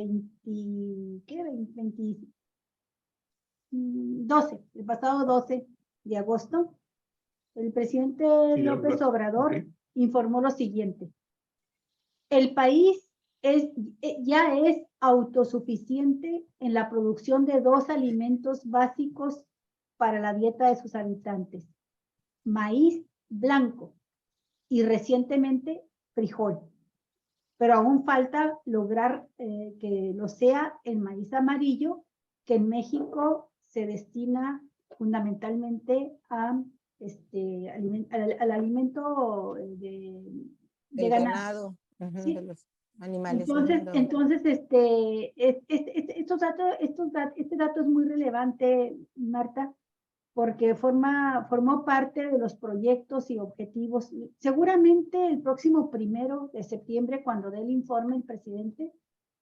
12 de agosto, el presidente López Obrador informó lo siguiente: el país ya es autosuficiente en la producción de 2 alimentos básicos para la dieta de sus habitantes: maíz blanco y recientemente frijol. Pero aún falta lograr que lo sea el maíz amarillo, que en México se destina fundamentalmente al alimento de ganado. ¿Sí? De los animales. Entonces este dato es muy relevante, Marta, porque formó parte de los proyectos y objetivos. Seguramente el próximo 1 de septiembre, cuando dé el informe el presidente,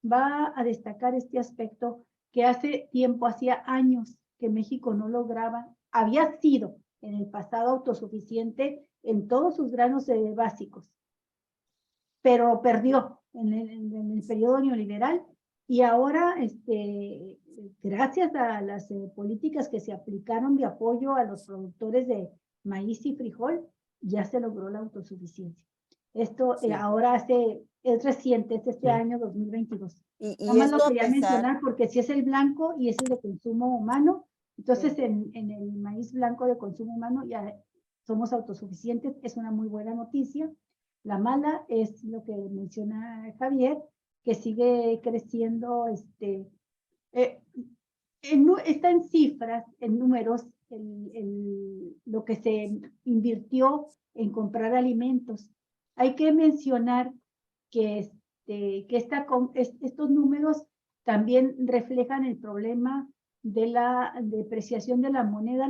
va a destacar este aspecto que hacía años que México no lograba. Había sido en el pasado autosuficiente en todos sus granos básicos, pero perdió en el periodo neoliberal, y ahora, gracias a las políticas que se aplicaron de apoyo a los productores de maíz y frijol, ya se logró la autosuficiencia. Esto ahora es reciente, es este año 2022. Nada más lo quería mencionar porque si es el blanco y es el de consumo humano, entonces en el maíz blanco de consumo humano ya somos autosuficientes, es una muy buena noticia. La mala es lo que menciona Javier, que sigue creciendo, está en cifras, en números, lo que se invirtió en comprar alimentos. Hay que mencionar que, estos números también reflejan el problema de la depreciación de la moneda,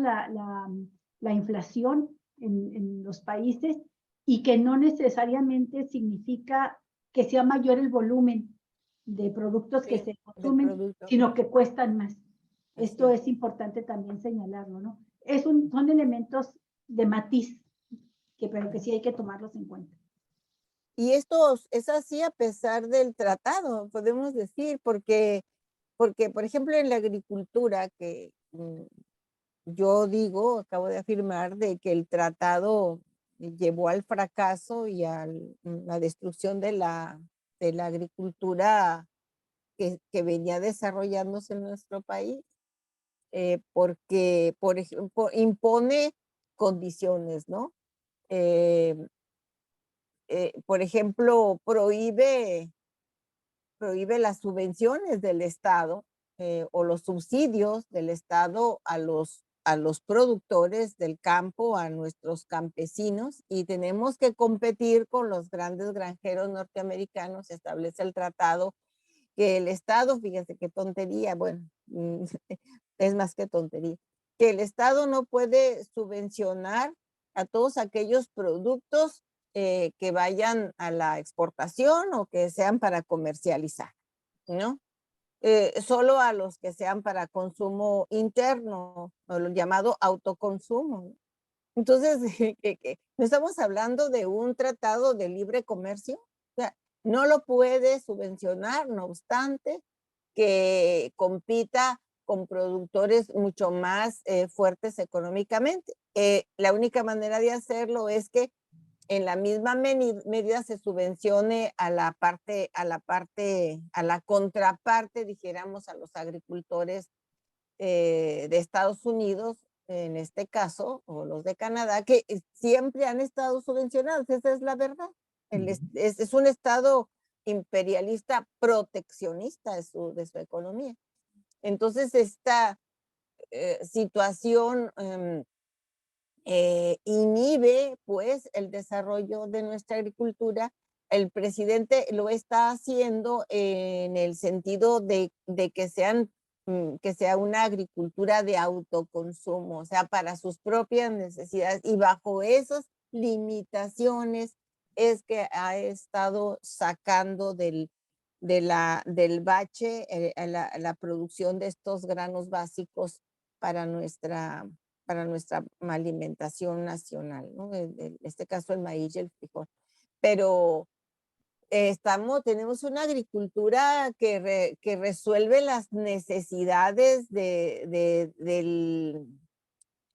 la inflación en los países, y que no necesariamente significa que sea mayor el volumen de productos que se consumen, sino que cuestan más. Esto es importante también señalarlo, ¿no? Son elementos de matiz, pero que sí hay que tomarlos en cuenta. Y esto es así a pesar del tratado, podemos decir, porque por ejemplo, en la agricultura, que yo digo, acabo de afirmar, de que el tratado llevó al fracaso y a la destrucción de la agricultura que venía desarrollándose en nuestro país, porque, por ejemplo, impone condiciones, ¿no? Por ejemplo, prohíbe las subvenciones del Estado o los subsidios del Estado a los productores del campo, a nuestros campesinos, y tenemos que competir con los grandes granjeros norteamericanos. Se establece el tratado que el Estado, fíjese qué tontería, bueno, es más que tontería, que el Estado no puede subvencionar a todos aquellos productos que vayan a la exportación o que sean para comercializar, ¿no? Solo a los que sean para consumo interno, o lo llamado autoconsumo. Entonces, no estamos hablando de un tratado de libre comercio, o sea, no lo puede subvencionar, no obstante que compita con productores mucho más fuertes económicamente. La única manera de hacerlo es que en la misma medida se subvencione a la contraparte, dijéramos, a los agricultores de Estados Unidos, en este caso, o los de Canadá, que siempre han estado subvencionados, esa es la verdad. Es un Estado imperialista proteccionista de su economía. Entonces, esta situación inhibe pues el desarrollo de nuestra agricultura. El presidente lo está haciendo en el sentido de que sea una agricultura de autoconsumo, o sea, para sus propias necesidades, y bajo esas limitaciones es que ha estado sacando del bache la producción de estos granos básicos para nuestra alimentación nacional, ¿no? En este caso el maíz y el frijol. Pero tenemos una agricultura que resuelve las necesidades del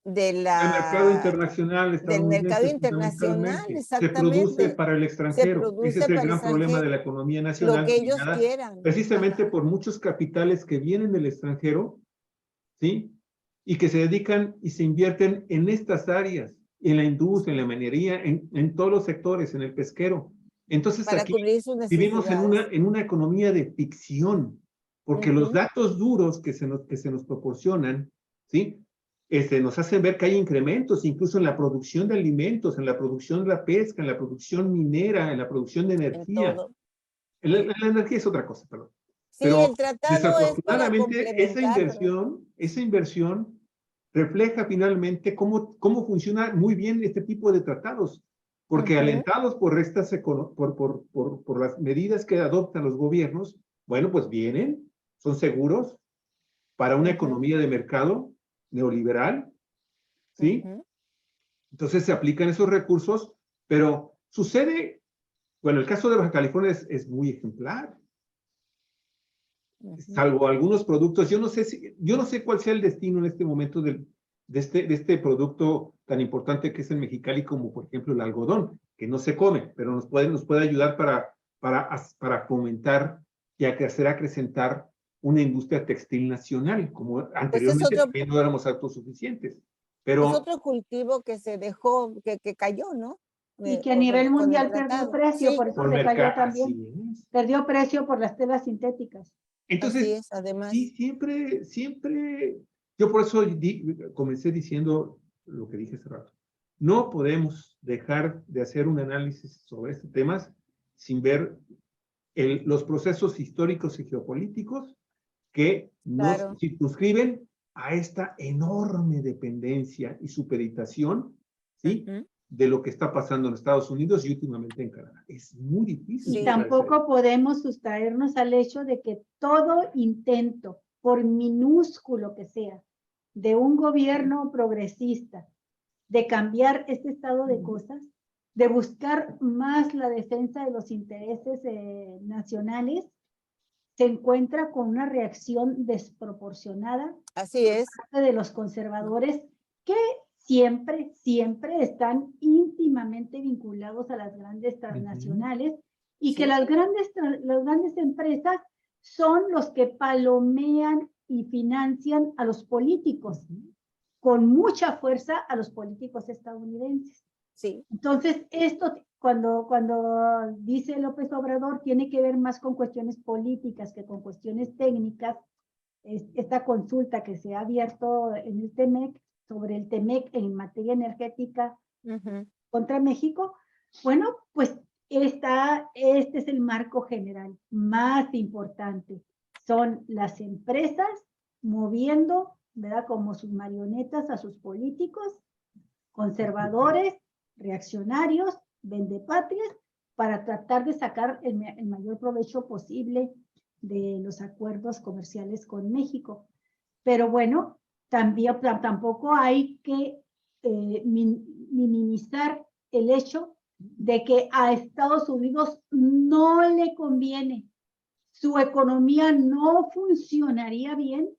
mercado internacional estadounidense, internacional, se produce para el extranjero. Ese es el gran problema de la economía nacional. Lo que ellos quieran. Precisamente por muchos capitales que vienen del extranjero, ¿sí? Y que se dedican y se invierten en estas áreas, en la industria, en la minería, en todos los sectores, en el pesquero. Entonces para aquí cubrir sus vivimos en una economía de ficción, porque los datos duros que se nos proporcionan, ¿sí? Nos hacen ver que hay incrementos incluso en la producción de alimentos, en la producción de la pesca, en la producción minera, en la producción de energía. La energía es otra cosa, perdón. Sí, pero el tratado es para desafortunadamente complementar. esa inversión refleja finalmente cómo funciona muy bien este tipo de tratados, porque alentados por las medidas que adoptan los gobiernos, bueno, pues vienen, son seguros para una economía de mercado neoliberal, ¿sí? Entonces se aplican esos recursos, pero sucede, bueno, el caso de Baja California es muy ejemplar. Salvo algunos productos, yo no sé cuál sea el destino en este momento de este producto tan importante que es el Mexicali, como por ejemplo el algodón, que no se come, pero nos puede ayudar para fomentar y hacer acrecentar una industria textil nacional, como anteriormente también no éramos autosuficientes. Pero es otro cultivo que se dejó, que cayó, ¿no? Y que a nivel con el mundial perdió tratado. precio, Sí, por eso Por se cayó mercado, también. así es. Perdió precio por las telas sintéticas. Entonces, así es, además. sí, siempre, yo por eso comencé diciendo lo que dije hace rato. No podemos dejar de hacer un análisis sobre estos temas sin ver los procesos históricos y geopolíticos que nos Claro. circunscriben a esta enorme dependencia y supeditación, ¿sí? Ujú. De lo que está pasando en Estados Unidos y últimamente en Canadá. Es muy difícil. Y Sí. tampoco podemos sustraernos al hecho de que todo intento, por minúsculo que sea, de un gobierno progresista, de cambiar este estado de cosas, de buscar más la defensa de los intereses nacionales, se encuentra con una reacción desproporcionada Así es. de los conservadores que siempre están íntimamente vinculados a las grandes transnacionales y que Sí. las grandes empresas son los que palomean y financian a los políticos, con mucha fuerza a los políticos estadounidenses. Sí. Entonces, esto cuando dice López Obrador tiene que ver más con cuestiones políticas que con cuestiones técnicas. Esta consulta que se ha abierto en el TEMEC sobre el TEMEC en materia energética contra México, bueno, pues este es el marco general más importante. Son las empresas moviendo, ¿verdad?, como sus marionetas a sus políticos, conservadores, reaccionarios, vendepatrias, para tratar de sacar el mayor provecho posible de los acuerdos comerciales con México. Pero bueno, también tampoco hay que minimizar el hecho de que a Estados Unidos no le conviene, su economía no funcionaría bien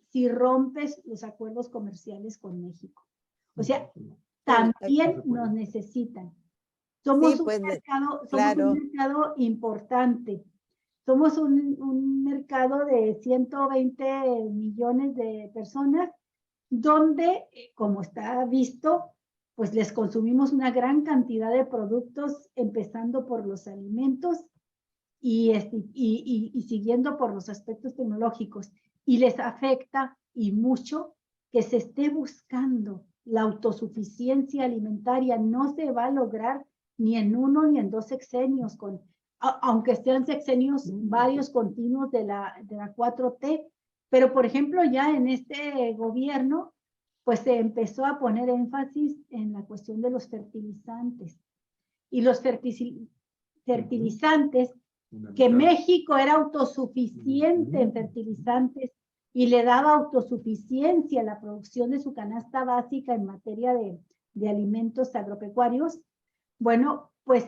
si rompes los acuerdos comerciales con México. O sea, también nos necesitan. Somos, sí, pues, un mercado, claro. un mercado importante. Somos un mercado de 120 millones de personas, donde, como está visto, pues les consumimos una gran cantidad de productos, empezando por los alimentos y siguiendo por los aspectos tecnológicos. Y les afecta y mucho que se esté buscando la autosuficiencia alimentaria. No se va a lograr ni en 1 ni en 2 sexenios, aunque sean sexenios varios continuos de la 4T. Pero, por ejemplo, ya en este gobierno, pues se empezó a poner énfasis en la cuestión de los fertilizantes. Y los fertilizantes, que México era autosuficiente en fertilizantes y le daba autosuficiencia a la producción de su canasta básica en materia de alimentos agropecuarios. Bueno, pues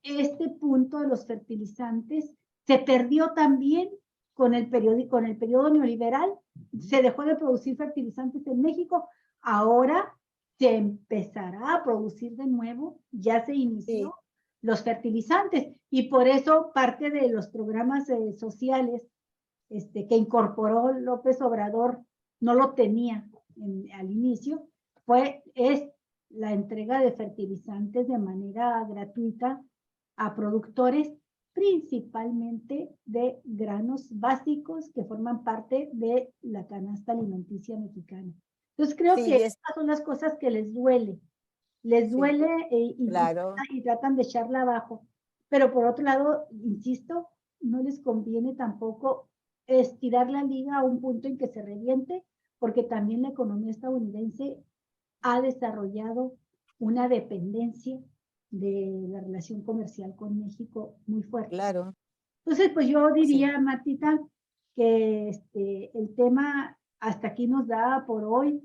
este punto de los fertilizantes se perdió también con el periodo neoliberal. Se dejó de producir fertilizantes en México. Ahora se empezará a producir de nuevo, ya se inició los fertilizantes, y por eso parte de los programas sociales que incorporó López Obrador, no lo tenía al inicio, es la entrega de fertilizantes de manera gratuita a productores, principalmente de granos básicos que forman parte de la canasta alimenticia mexicana. Entonces creo que estas son las cosas que les duele. Les duele claro. y tratan de echarla abajo. Pero por otro lado, insisto, no les conviene tampoco estirar la liga a un punto en que se reviente, porque también la economía estadounidense ha desarrollado una dependencia de la relación comercial con México muy fuerte. Claro. Entonces, pues yo diría, Martita, que el tema hasta aquí nos da por hoy.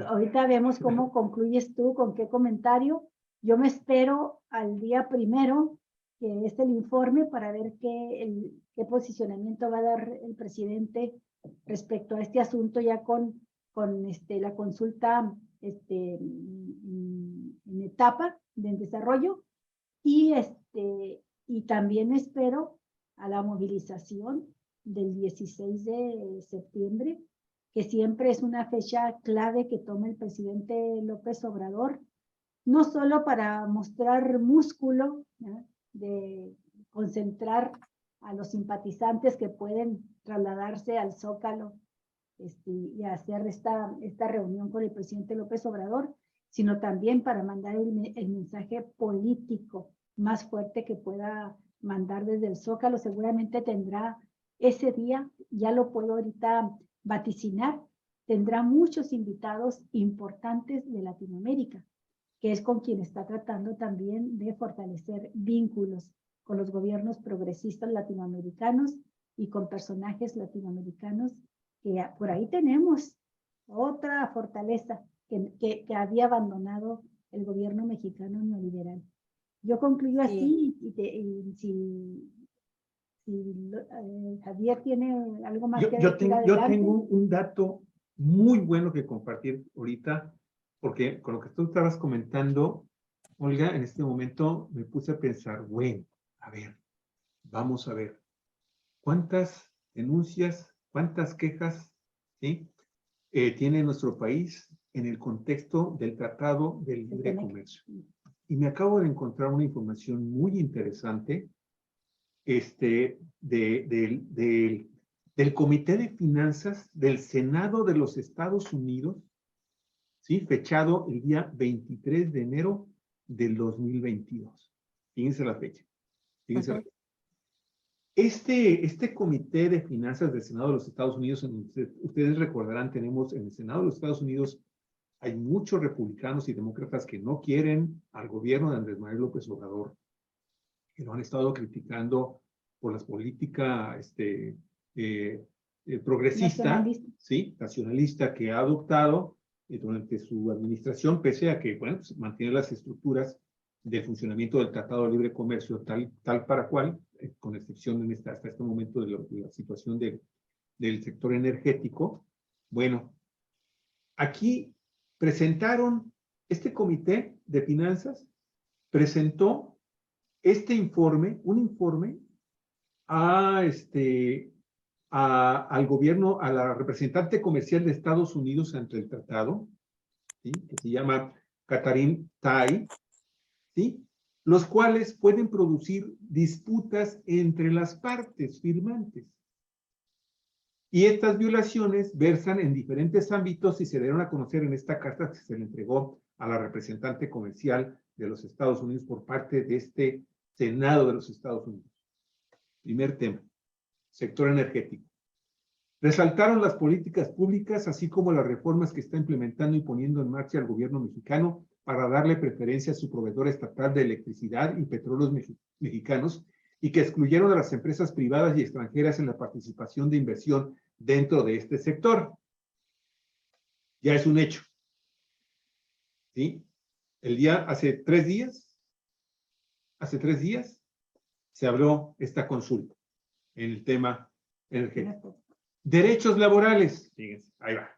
Ahorita vemos cómo concluyes tú, con qué comentario. Yo me espero al día 1, que es el informe, para ver qué posicionamiento va a dar el presidente respecto a este asunto, ya con la consulta en etapa de desarrollo. Y también espero a la movilización del 16 de septiembre, que siempre es una fecha clave que toma el presidente López Obrador no solo para mostrar músculo, ¿no?, de concentrar a los simpatizantes que pueden trasladarse al Zócalo y hacer esta reunión con el presidente López Obrador, sino también para mandar el mensaje político más fuerte que pueda mandar desde el Zócalo. Seguramente tendrá ese día, ya lo puedo ahorita vaticinar, tendrá muchos invitados importantes de Latinoamérica, que es con quien está tratando también de fortalecer vínculos con los gobiernos progresistas latinoamericanos y con personajes latinoamericanos, que por ahí tenemos otra fortaleza que había abandonado el gobierno mexicano neoliberal. Yo concluyo así, y si Javier tiene algo más que decir adelante. Yo tengo un dato muy bueno que compartir ahorita, porque con lo que tú estabas comentando, Olga, en este momento me puse a pensar, bueno, a ver, vamos a ver, ¿cuántas denuncias, cuántas quejas, ¿sí?, tiene nuestro país en el contexto del Tratado de Libre Comercio? Y me acabo de encontrar una información muy interesante del Comité de Finanzas del Senado de los Estados Unidos, ¿sí?, fechado el día 23 de enero del 2022. Fíjense la fecha. Fíjense la fecha. Este Comité de Finanzas del Senado de los Estados Unidos, ustedes recordarán, tenemos en el Senado de los Estados Unidos, hay muchos republicanos y demócratas que no quieren al gobierno de Andrés Manuel López Obrador, que lo han estado criticando por las políticas progresista, ¿sí?, nacionalista que ha adoptado durante su administración, pese a que, bueno, pues, mantiene las estructuras del funcionamiento del Tratado de Libre Comercio tal para cual, con excepción hasta este momento de la situación del sector energético. Bueno, aquí presentaron, este Comité de Finanzas presentó un informe al gobierno, a la representante comercial de Estados Unidos ante el tratado, ¿sí?, que se llama Katherine Tai, ¿sí?, los cuales pueden producir disputas entre las partes firmantes. Y estas violaciones versan en diferentes ámbitos y se dieron a conocer en esta carta que se le entregó a la representante comercial de los Estados Unidos por parte de este Senado de los Estados Unidos. Primer tema, sector energético. Resaltaron las políticas públicas, así como las reformas que está implementando y poniendo en marcha el gobierno mexicano para darle preferencia a su proveedor estatal de electricidad y petróleos mexicanos, y que excluyeron a las empresas privadas y extranjeras en la participación de inversión dentro de este sector. Ya es un hecho. ¿Sí? Hace tres días, se abrió esta consulta en el tema energético. Derechos laborales, fíjense, ahí va.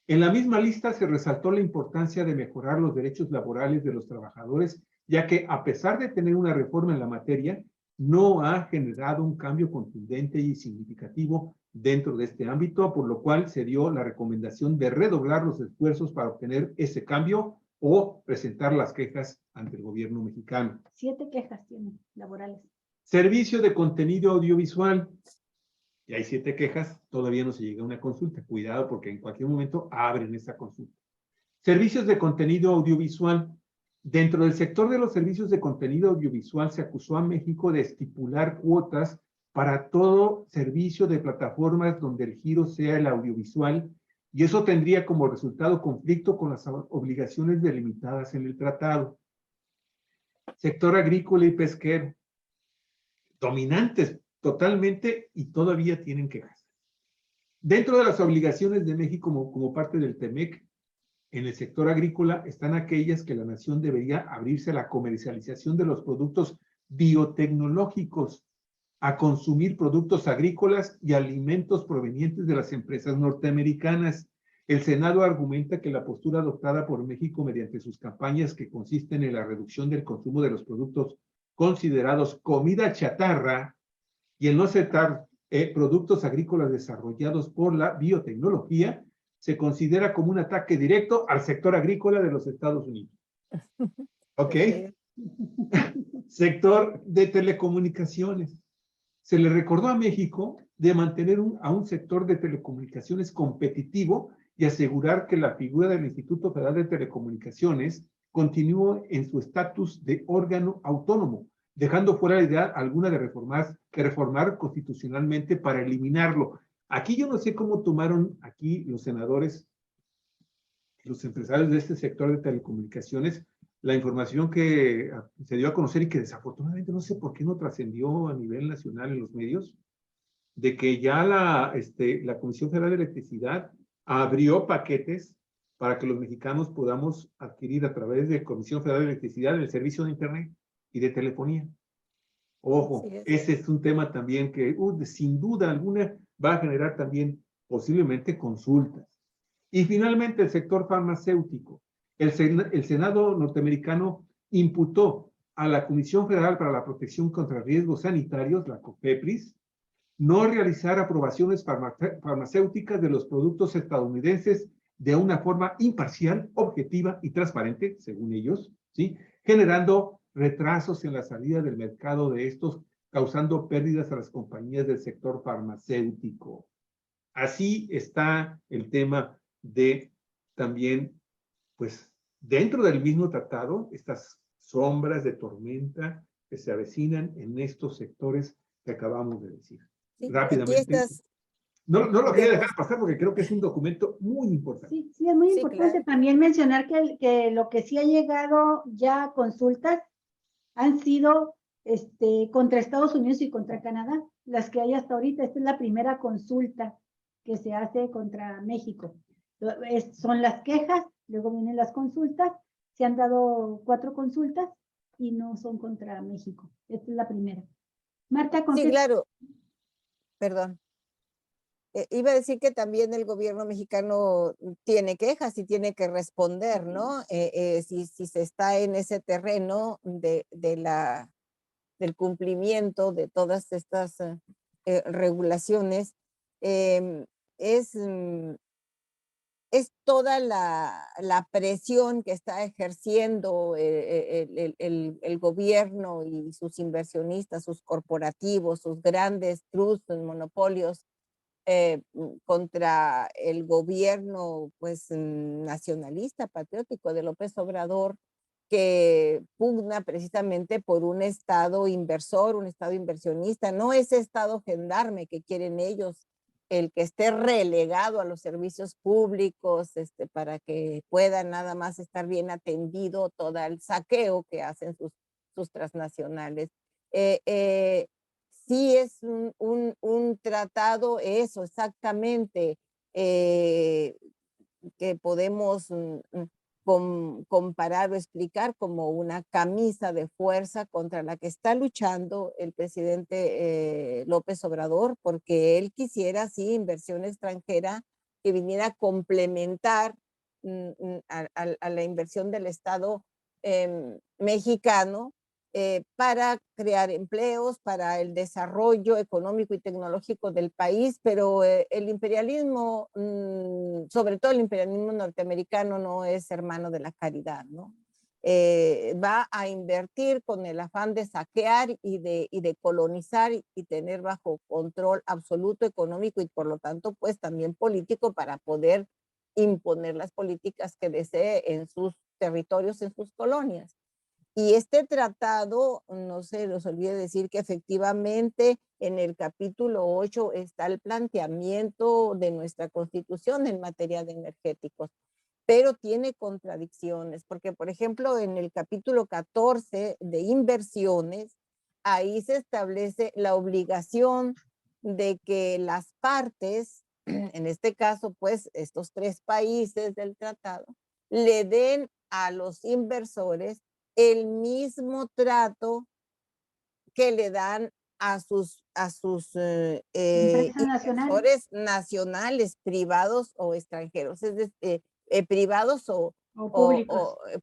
En la misma lista se resaltó la importancia de mejorar los derechos laborales de los trabajadores, ya que a pesar de tener una reforma en la materia, no ha generado un cambio contundente y significativo dentro de este ámbito, por lo cual se dio la recomendación de redoblar los esfuerzos para obtener ese cambio o presentar las quejas ante el gobierno mexicano. 7 quejas tienen laborales. Servicio de contenido audiovisual. Y hay 7 quejas, todavía no se llega a una consulta. Cuidado, porque en cualquier momento abren esa consulta. Servicios de contenido audiovisual. Dentro del sector de los servicios de contenido audiovisual se acusó a México de estipular cuotas para todo servicio de plataformas donde el giro sea el audiovisual, y eso tendría como resultado conflicto con las obligaciones delimitadas en el tratado. Sector agrícola y pesquero. Dominantes totalmente y todavía tienen quejas. Dentro de las obligaciones de México como parte del TEMEC, en el sector agrícola están aquellas que la nación debería abrirse a la comercialización de los productos biotecnológicos, a consumir productos agrícolas y alimentos provenientes de las empresas norteamericanas. El Senado argumenta que la postura adoptada por México mediante sus campañas, que consisten en la reducción del consumo de los productos considerados comida chatarra y el no aceptar productos agrícolas desarrollados por la biotecnología, se considera como un ataque directo al sector agrícola de los Estados Unidos. ¿Ok? Sí. Sector de telecomunicaciones. Se le recordó a México de mantener a un sector de telecomunicaciones competitivo y asegurar que la figura del Instituto Federal de Telecomunicaciones continúe en su estatus de órgano autónomo, dejando fuera la idea alguna de reformar constitucionalmente para eliminarlo. Aquí yo no sé cómo tomaron aquí los senadores, los empresarios de este sector de telecomunicaciones, la información que se dio a conocer y que desafortunadamente no sé por qué no trascendió a nivel nacional en los medios, de que ya la Comisión Federal de Electricidad abrió paquetes para que los mexicanos podamos adquirir a través de Comisión Federal de Electricidad el servicio de Internet y de telefonía. Ojo, ese es un tema también que sin duda alguna va a generar también posiblemente consultas. Y finalmente el sector farmacéutico. El Senado norteamericano imputó a la Comisión Federal para la Protección contra Riesgos Sanitarios, la COFEPRIS, no realizar aprobaciones farmacéuticas de los productos estadounidenses de una forma imparcial, objetiva y transparente, según ellos, ¿sí? Generando retrasos en la salida del mercado de estos, causando pérdidas a las compañías del sector farmacéutico. Así está el tema de también, pues, dentro del mismo tratado, estas sombras de tormenta que se avecinan en estos sectores que acabamos de decir. Sí, aquí Rápidamente. estás. No lo quería dejar pasar porque creo que es un documento muy importante. Sí, sí, es muy Sí, importante claro. también mencionar que lo que sí ha llegado ya a consultas han sido contra Estados Unidos y contra Canadá, las que hay hasta ahorita. Esta es la primera consulta que se hace contra México. Son las quejas, luego vienen las consultas, se han dado 4 consultas y no son contra México. Esta es la primera. Marta, ¿con Sí, qué? claro. Perdón. Iba a decir que también el gobierno mexicano tiene quejas y tiene que responder, ¿no? Si se está en ese terreno del cumplimiento de todas estas regulaciones, em, es, mm, es toda la presión que está ejerciendo el gobierno y sus inversionistas, sus corporativos, sus grandes trusts, monopolios, contra el gobierno pues nacionalista, patriótico de López Obrador, que pugna precisamente por un Estado inversor, un Estado inversionista, no ese Estado gendarme que quieren ellos, el que esté relegado a los servicios públicos, para que pueda nada más estar bien atendido todo el saqueo que hacen sus transnacionales. Sí es un tratado, eso exactamente, que podemos comparar o explicar como una camisa de fuerza contra la que está luchando el presidente López Obrador, porque él quisiera, sí, inversión extranjera que viniera a complementar a la inversión del Estado mexicano, para crear empleos, para el desarrollo económico y tecnológico del país, pero el imperialismo, sobre todo el imperialismo norteamericano, no es hermano de la caridad, ¿no? Va a invertir con el afán de saquear y de colonizar y tener bajo control absoluto económico y por lo tanto pues también político para poder imponer las políticas que desee en sus territorios, en sus colonias. Y este tratado, no se nos olvide decir que efectivamente en el capítulo 8 está el planteamiento de nuestra Constitución en materia de energéticos, pero tiene contradicciones, porque por ejemplo en el capítulo 14 de inversiones, ahí se establece la obligación de que las partes, en este caso pues estos 3 países del tratado, le den a los inversores el mismo trato que le dan a sus inversores nacionales, privados o extranjeros, es decir, privados o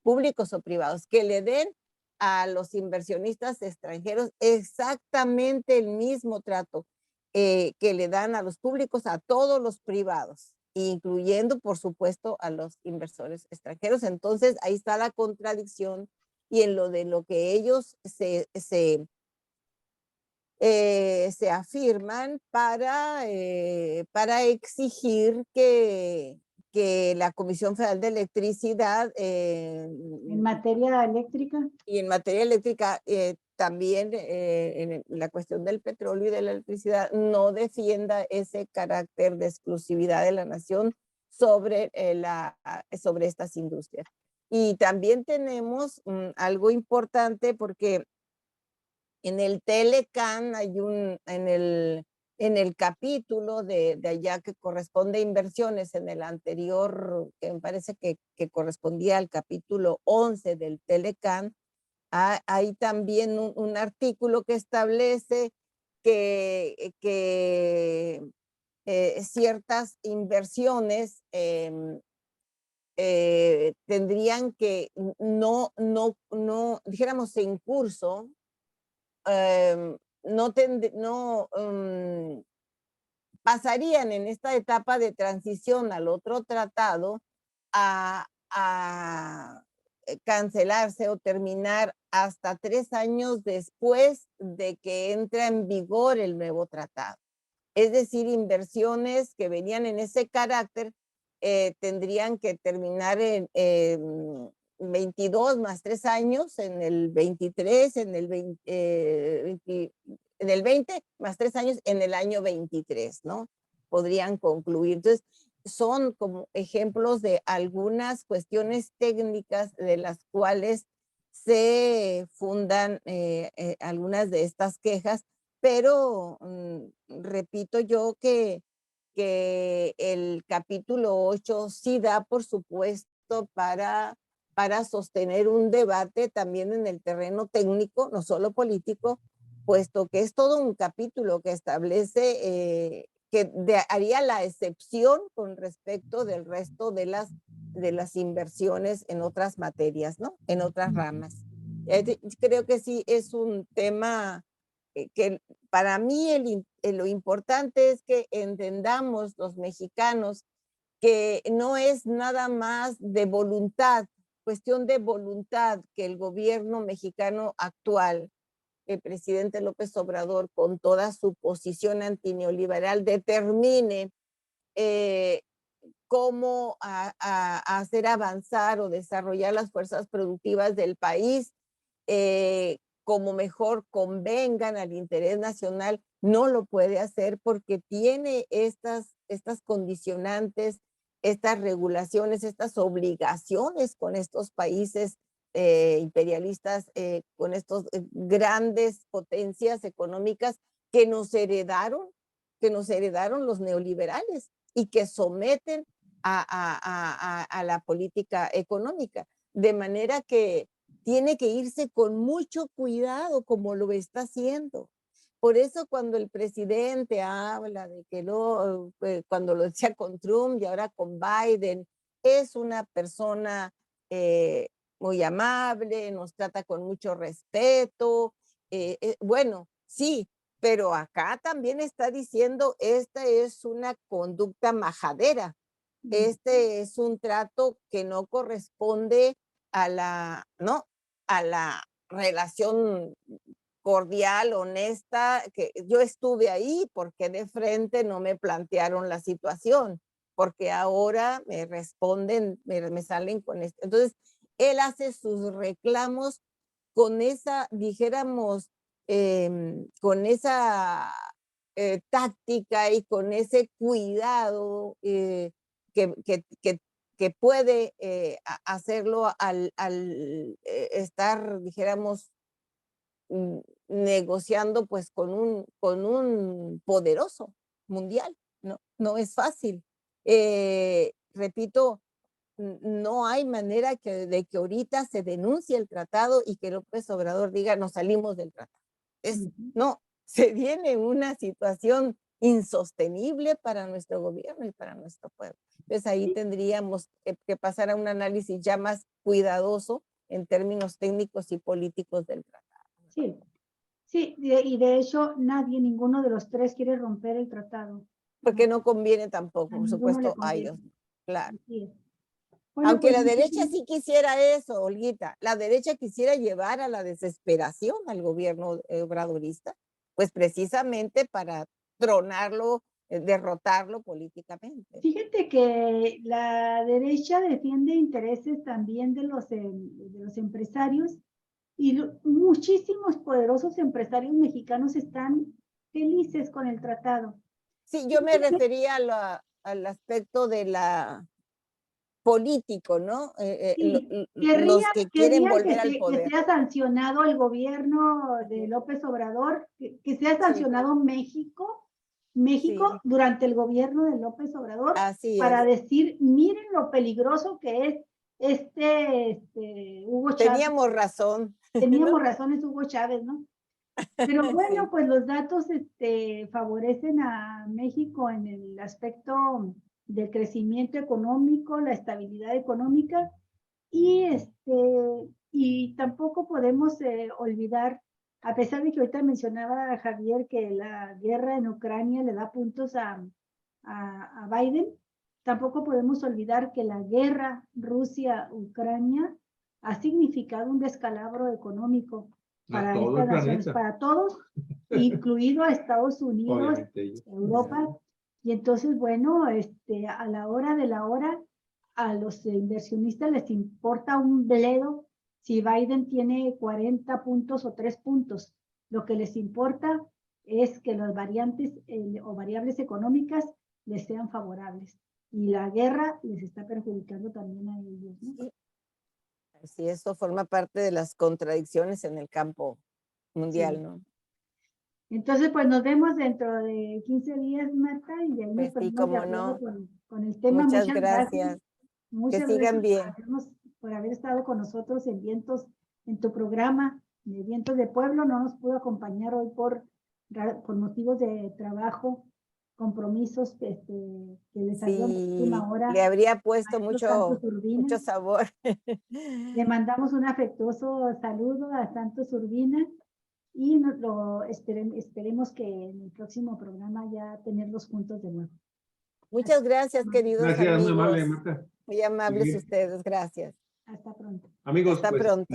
públicos o privados, que le den a los inversionistas extranjeros exactamente el mismo trato que le dan a los públicos, a todos los privados. incluyendo, por supuesto, a los inversores extranjeros. Entonces, ahí está la contradicción y en lo de lo que ellos se afirman para exigir que la Comisión Federal de Electricidad En materia eléctrica. y en materia eléctrica también en la cuestión del petróleo y de la electricidad no defienda ese carácter de exclusividad de la nación sobre, sobre estas industrias. Y también tenemos algo importante porque en el Telecán hay en el capítulo de allá que corresponde a inversiones, en el anterior, que me parece que correspondía al capítulo 11 del Telecán, hay también un artículo que establece que ciertas inversiones tendrían que no, dijéramos en curso, pasarían en esta etapa de transición al otro tratado a cancelarse o terminar hasta 3 años después de que entra en vigor el nuevo tratado. Es decir, inversiones que venían en ese carácter tendrían que terminar en 22 más 3 años, en el 23, en el 20 más 3 años, en el año 23, ¿no? Podrían concluir. Entonces, son como ejemplos de algunas cuestiones técnicas de las cuales se fundan algunas de estas quejas, pero repito yo que el capítulo 8 sí da, por supuesto, para sostener un debate también en el terreno técnico, no solo político, puesto que es todo un capítulo que establece que haría la excepción con respecto del resto de las inversiones en otras materias, ¿no? En otras ramas. Creo que sí es un tema que para mí lo importante es que entendamos los mexicanos que no es nada más de voluntad, cuestión de voluntad que el gobierno mexicano actual, el presidente López Obrador, con toda su posición antineoliberal, determine cómo hacer avanzar o desarrollar las fuerzas productivas del país, como mejor convengan al interés nacional, no lo puede hacer porque tiene estas condicionantes, estas regulaciones, estas obligaciones con estos países imperialistas, con estos grandes potencias económicas que nos heredaron los neoliberales y que someten a la política económica. De manera que tiene que irse con mucho cuidado como lo está haciendo. Por eso cuando el presidente habla de que no, cuando lo decía con Trump y ahora con Biden, es una persona muy amable, nos trata con mucho respeto. Bueno, sí, pero acá también está diciendo, esta es una conducta majadera. Este es un trato que no corresponde a la relación cordial, honesta, que yo estuve ahí porque de frente no me plantearon la situación, porque ahora me responden, me salen con esto. Entonces, él hace sus reclamos con esa, dijéramos, con esa táctica y con ese cuidado que puede hacerlo al estar, dijéramos, negociando pues con un poderoso mundial, ¿no? No es fácil. Repito, no hay manera de que ahorita se denuncie el tratado y que López Obrador diga nos salimos del tratado. No, se viene una situación insostenible para nuestro gobierno y para nuestro pueblo. Entonces ahí tendríamos que pasar a un análisis ya más cuidadoso en términos técnicos y políticos del tratado. Sí, sí, y de hecho ninguno de los tres quiere romper el tratado. porque no conviene tampoco, A por ninguno supuesto, le a conviene. ellos. Claro. Así es. Bueno, Aunque pues, la derecha sí quisiera eso, Olguita, la derecha quisiera llevar a la desesperación al gobierno obradorista, pues precisamente para tronarlo, derrotarlo políticamente. fíjate que la derecha defiende intereses también de los empresarios y muchísimos poderosos empresarios mexicanos están felices con el tratado. Sí, yo me refería al aspecto de la político, ¿no? Sí, Los que quieren querrían volver al que poder. sea sancionado el gobierno de López Obrador, que sea sancionado México Sí, durante el gobierno de López Obrador, así para es. decir, miren lo peligroso que es Hugo Chávez. Teníamos razón. Teníamos ¿no? razones Hugo Chávez, ¿no? Pero bueno, Sí. pues los datos favorecen a México en el aspecto del crecimiento económico, la estabilidad económica y y tampoco podemos olvidar, a pesar de que ahorita mencionaba Javier que la guerra en Ucrania le da puntos a Biden, tampoco podemos olvidar que la guerra Rusia-Ucrania ha significado un descalabro económico para todo estas el naciones, planeta. para todos, incluido a Estados Unidos, Obviamente ellos. Europa. Y entonces, bueno, a la hora de la hora, a los inversionistas les importa un bledo si Biden tiene 40 puntos o 3 puntos. Lo que les importa es que las variantes o variables económicas les sean favorables. Y la guerra les está perjudicando también a ellos, ¿no? Sí, eso forma parte de las contradicciones en el campo mundial, Sí. ¿no? Entonces, pues nos vemos dentro de 15 días, Marta, y de ahí nos Pues sí, ponemos de cómo acuerdo no. con el tema. Muchas Muchas gracias. gracias. Que Muchas sigan gracias bien. por haber estado con nosotros en tu programa de Vientos de Pueblo. No nos pudo acompañar hoy por motivos de trabajo, compromisos que le salió en última Sí, hora. le habría puesto Maestro Santos mucho Urbina. sabor. Le mandamos un afectuoso saludo a Santos Urbina y esperemos que en el próximo programa ya tenerlos juntos de nuevo. Muchas gracias, queridos Gracias, muy amable, amigos. Marta. Muy amables ustedes, gracias. Hasta pronto. Amigos, Hasta pues pronto.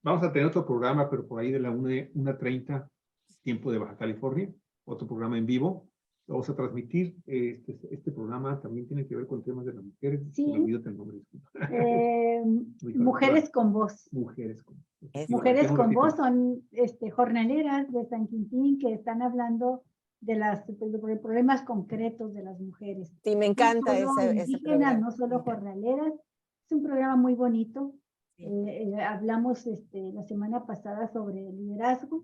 vamos a tener otro programa, pero por ahí de la 1:30, tiempo de Baja California, otro programa en vivo. Vamos a transmitir. Este programa también tiene que ver con temas de las mujeres. Sí. Me olvidó el nombre. Mujeres con voz. Mujeres con voz. Mujeres con voz son jornaleras de San Quintín que están hablando de problemas concretos de las mujeres. Sí, me encanta no solo ese indígenas, programa. no solo jornaleras. Es un programa muy bonito. Sí. Hablamos la semana pasada sobre liderazgo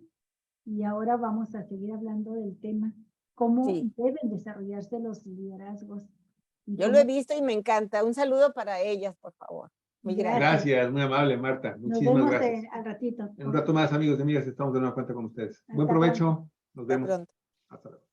y ahora vamos a seguir hablando del tema, cómo deben desarrollarse los liderazgos. Yo lo he visto y me encanta. Un saludo para ellas, por favor. Muy gracias. Gracias, muy amable, Marta. Muchísimas gracias. Al ratito. En un rato más, amigos y amigas, estamos de nueva cuenta con ustedes. Buen provecho. Nos vemos. Hasta pronto. Hasta luego.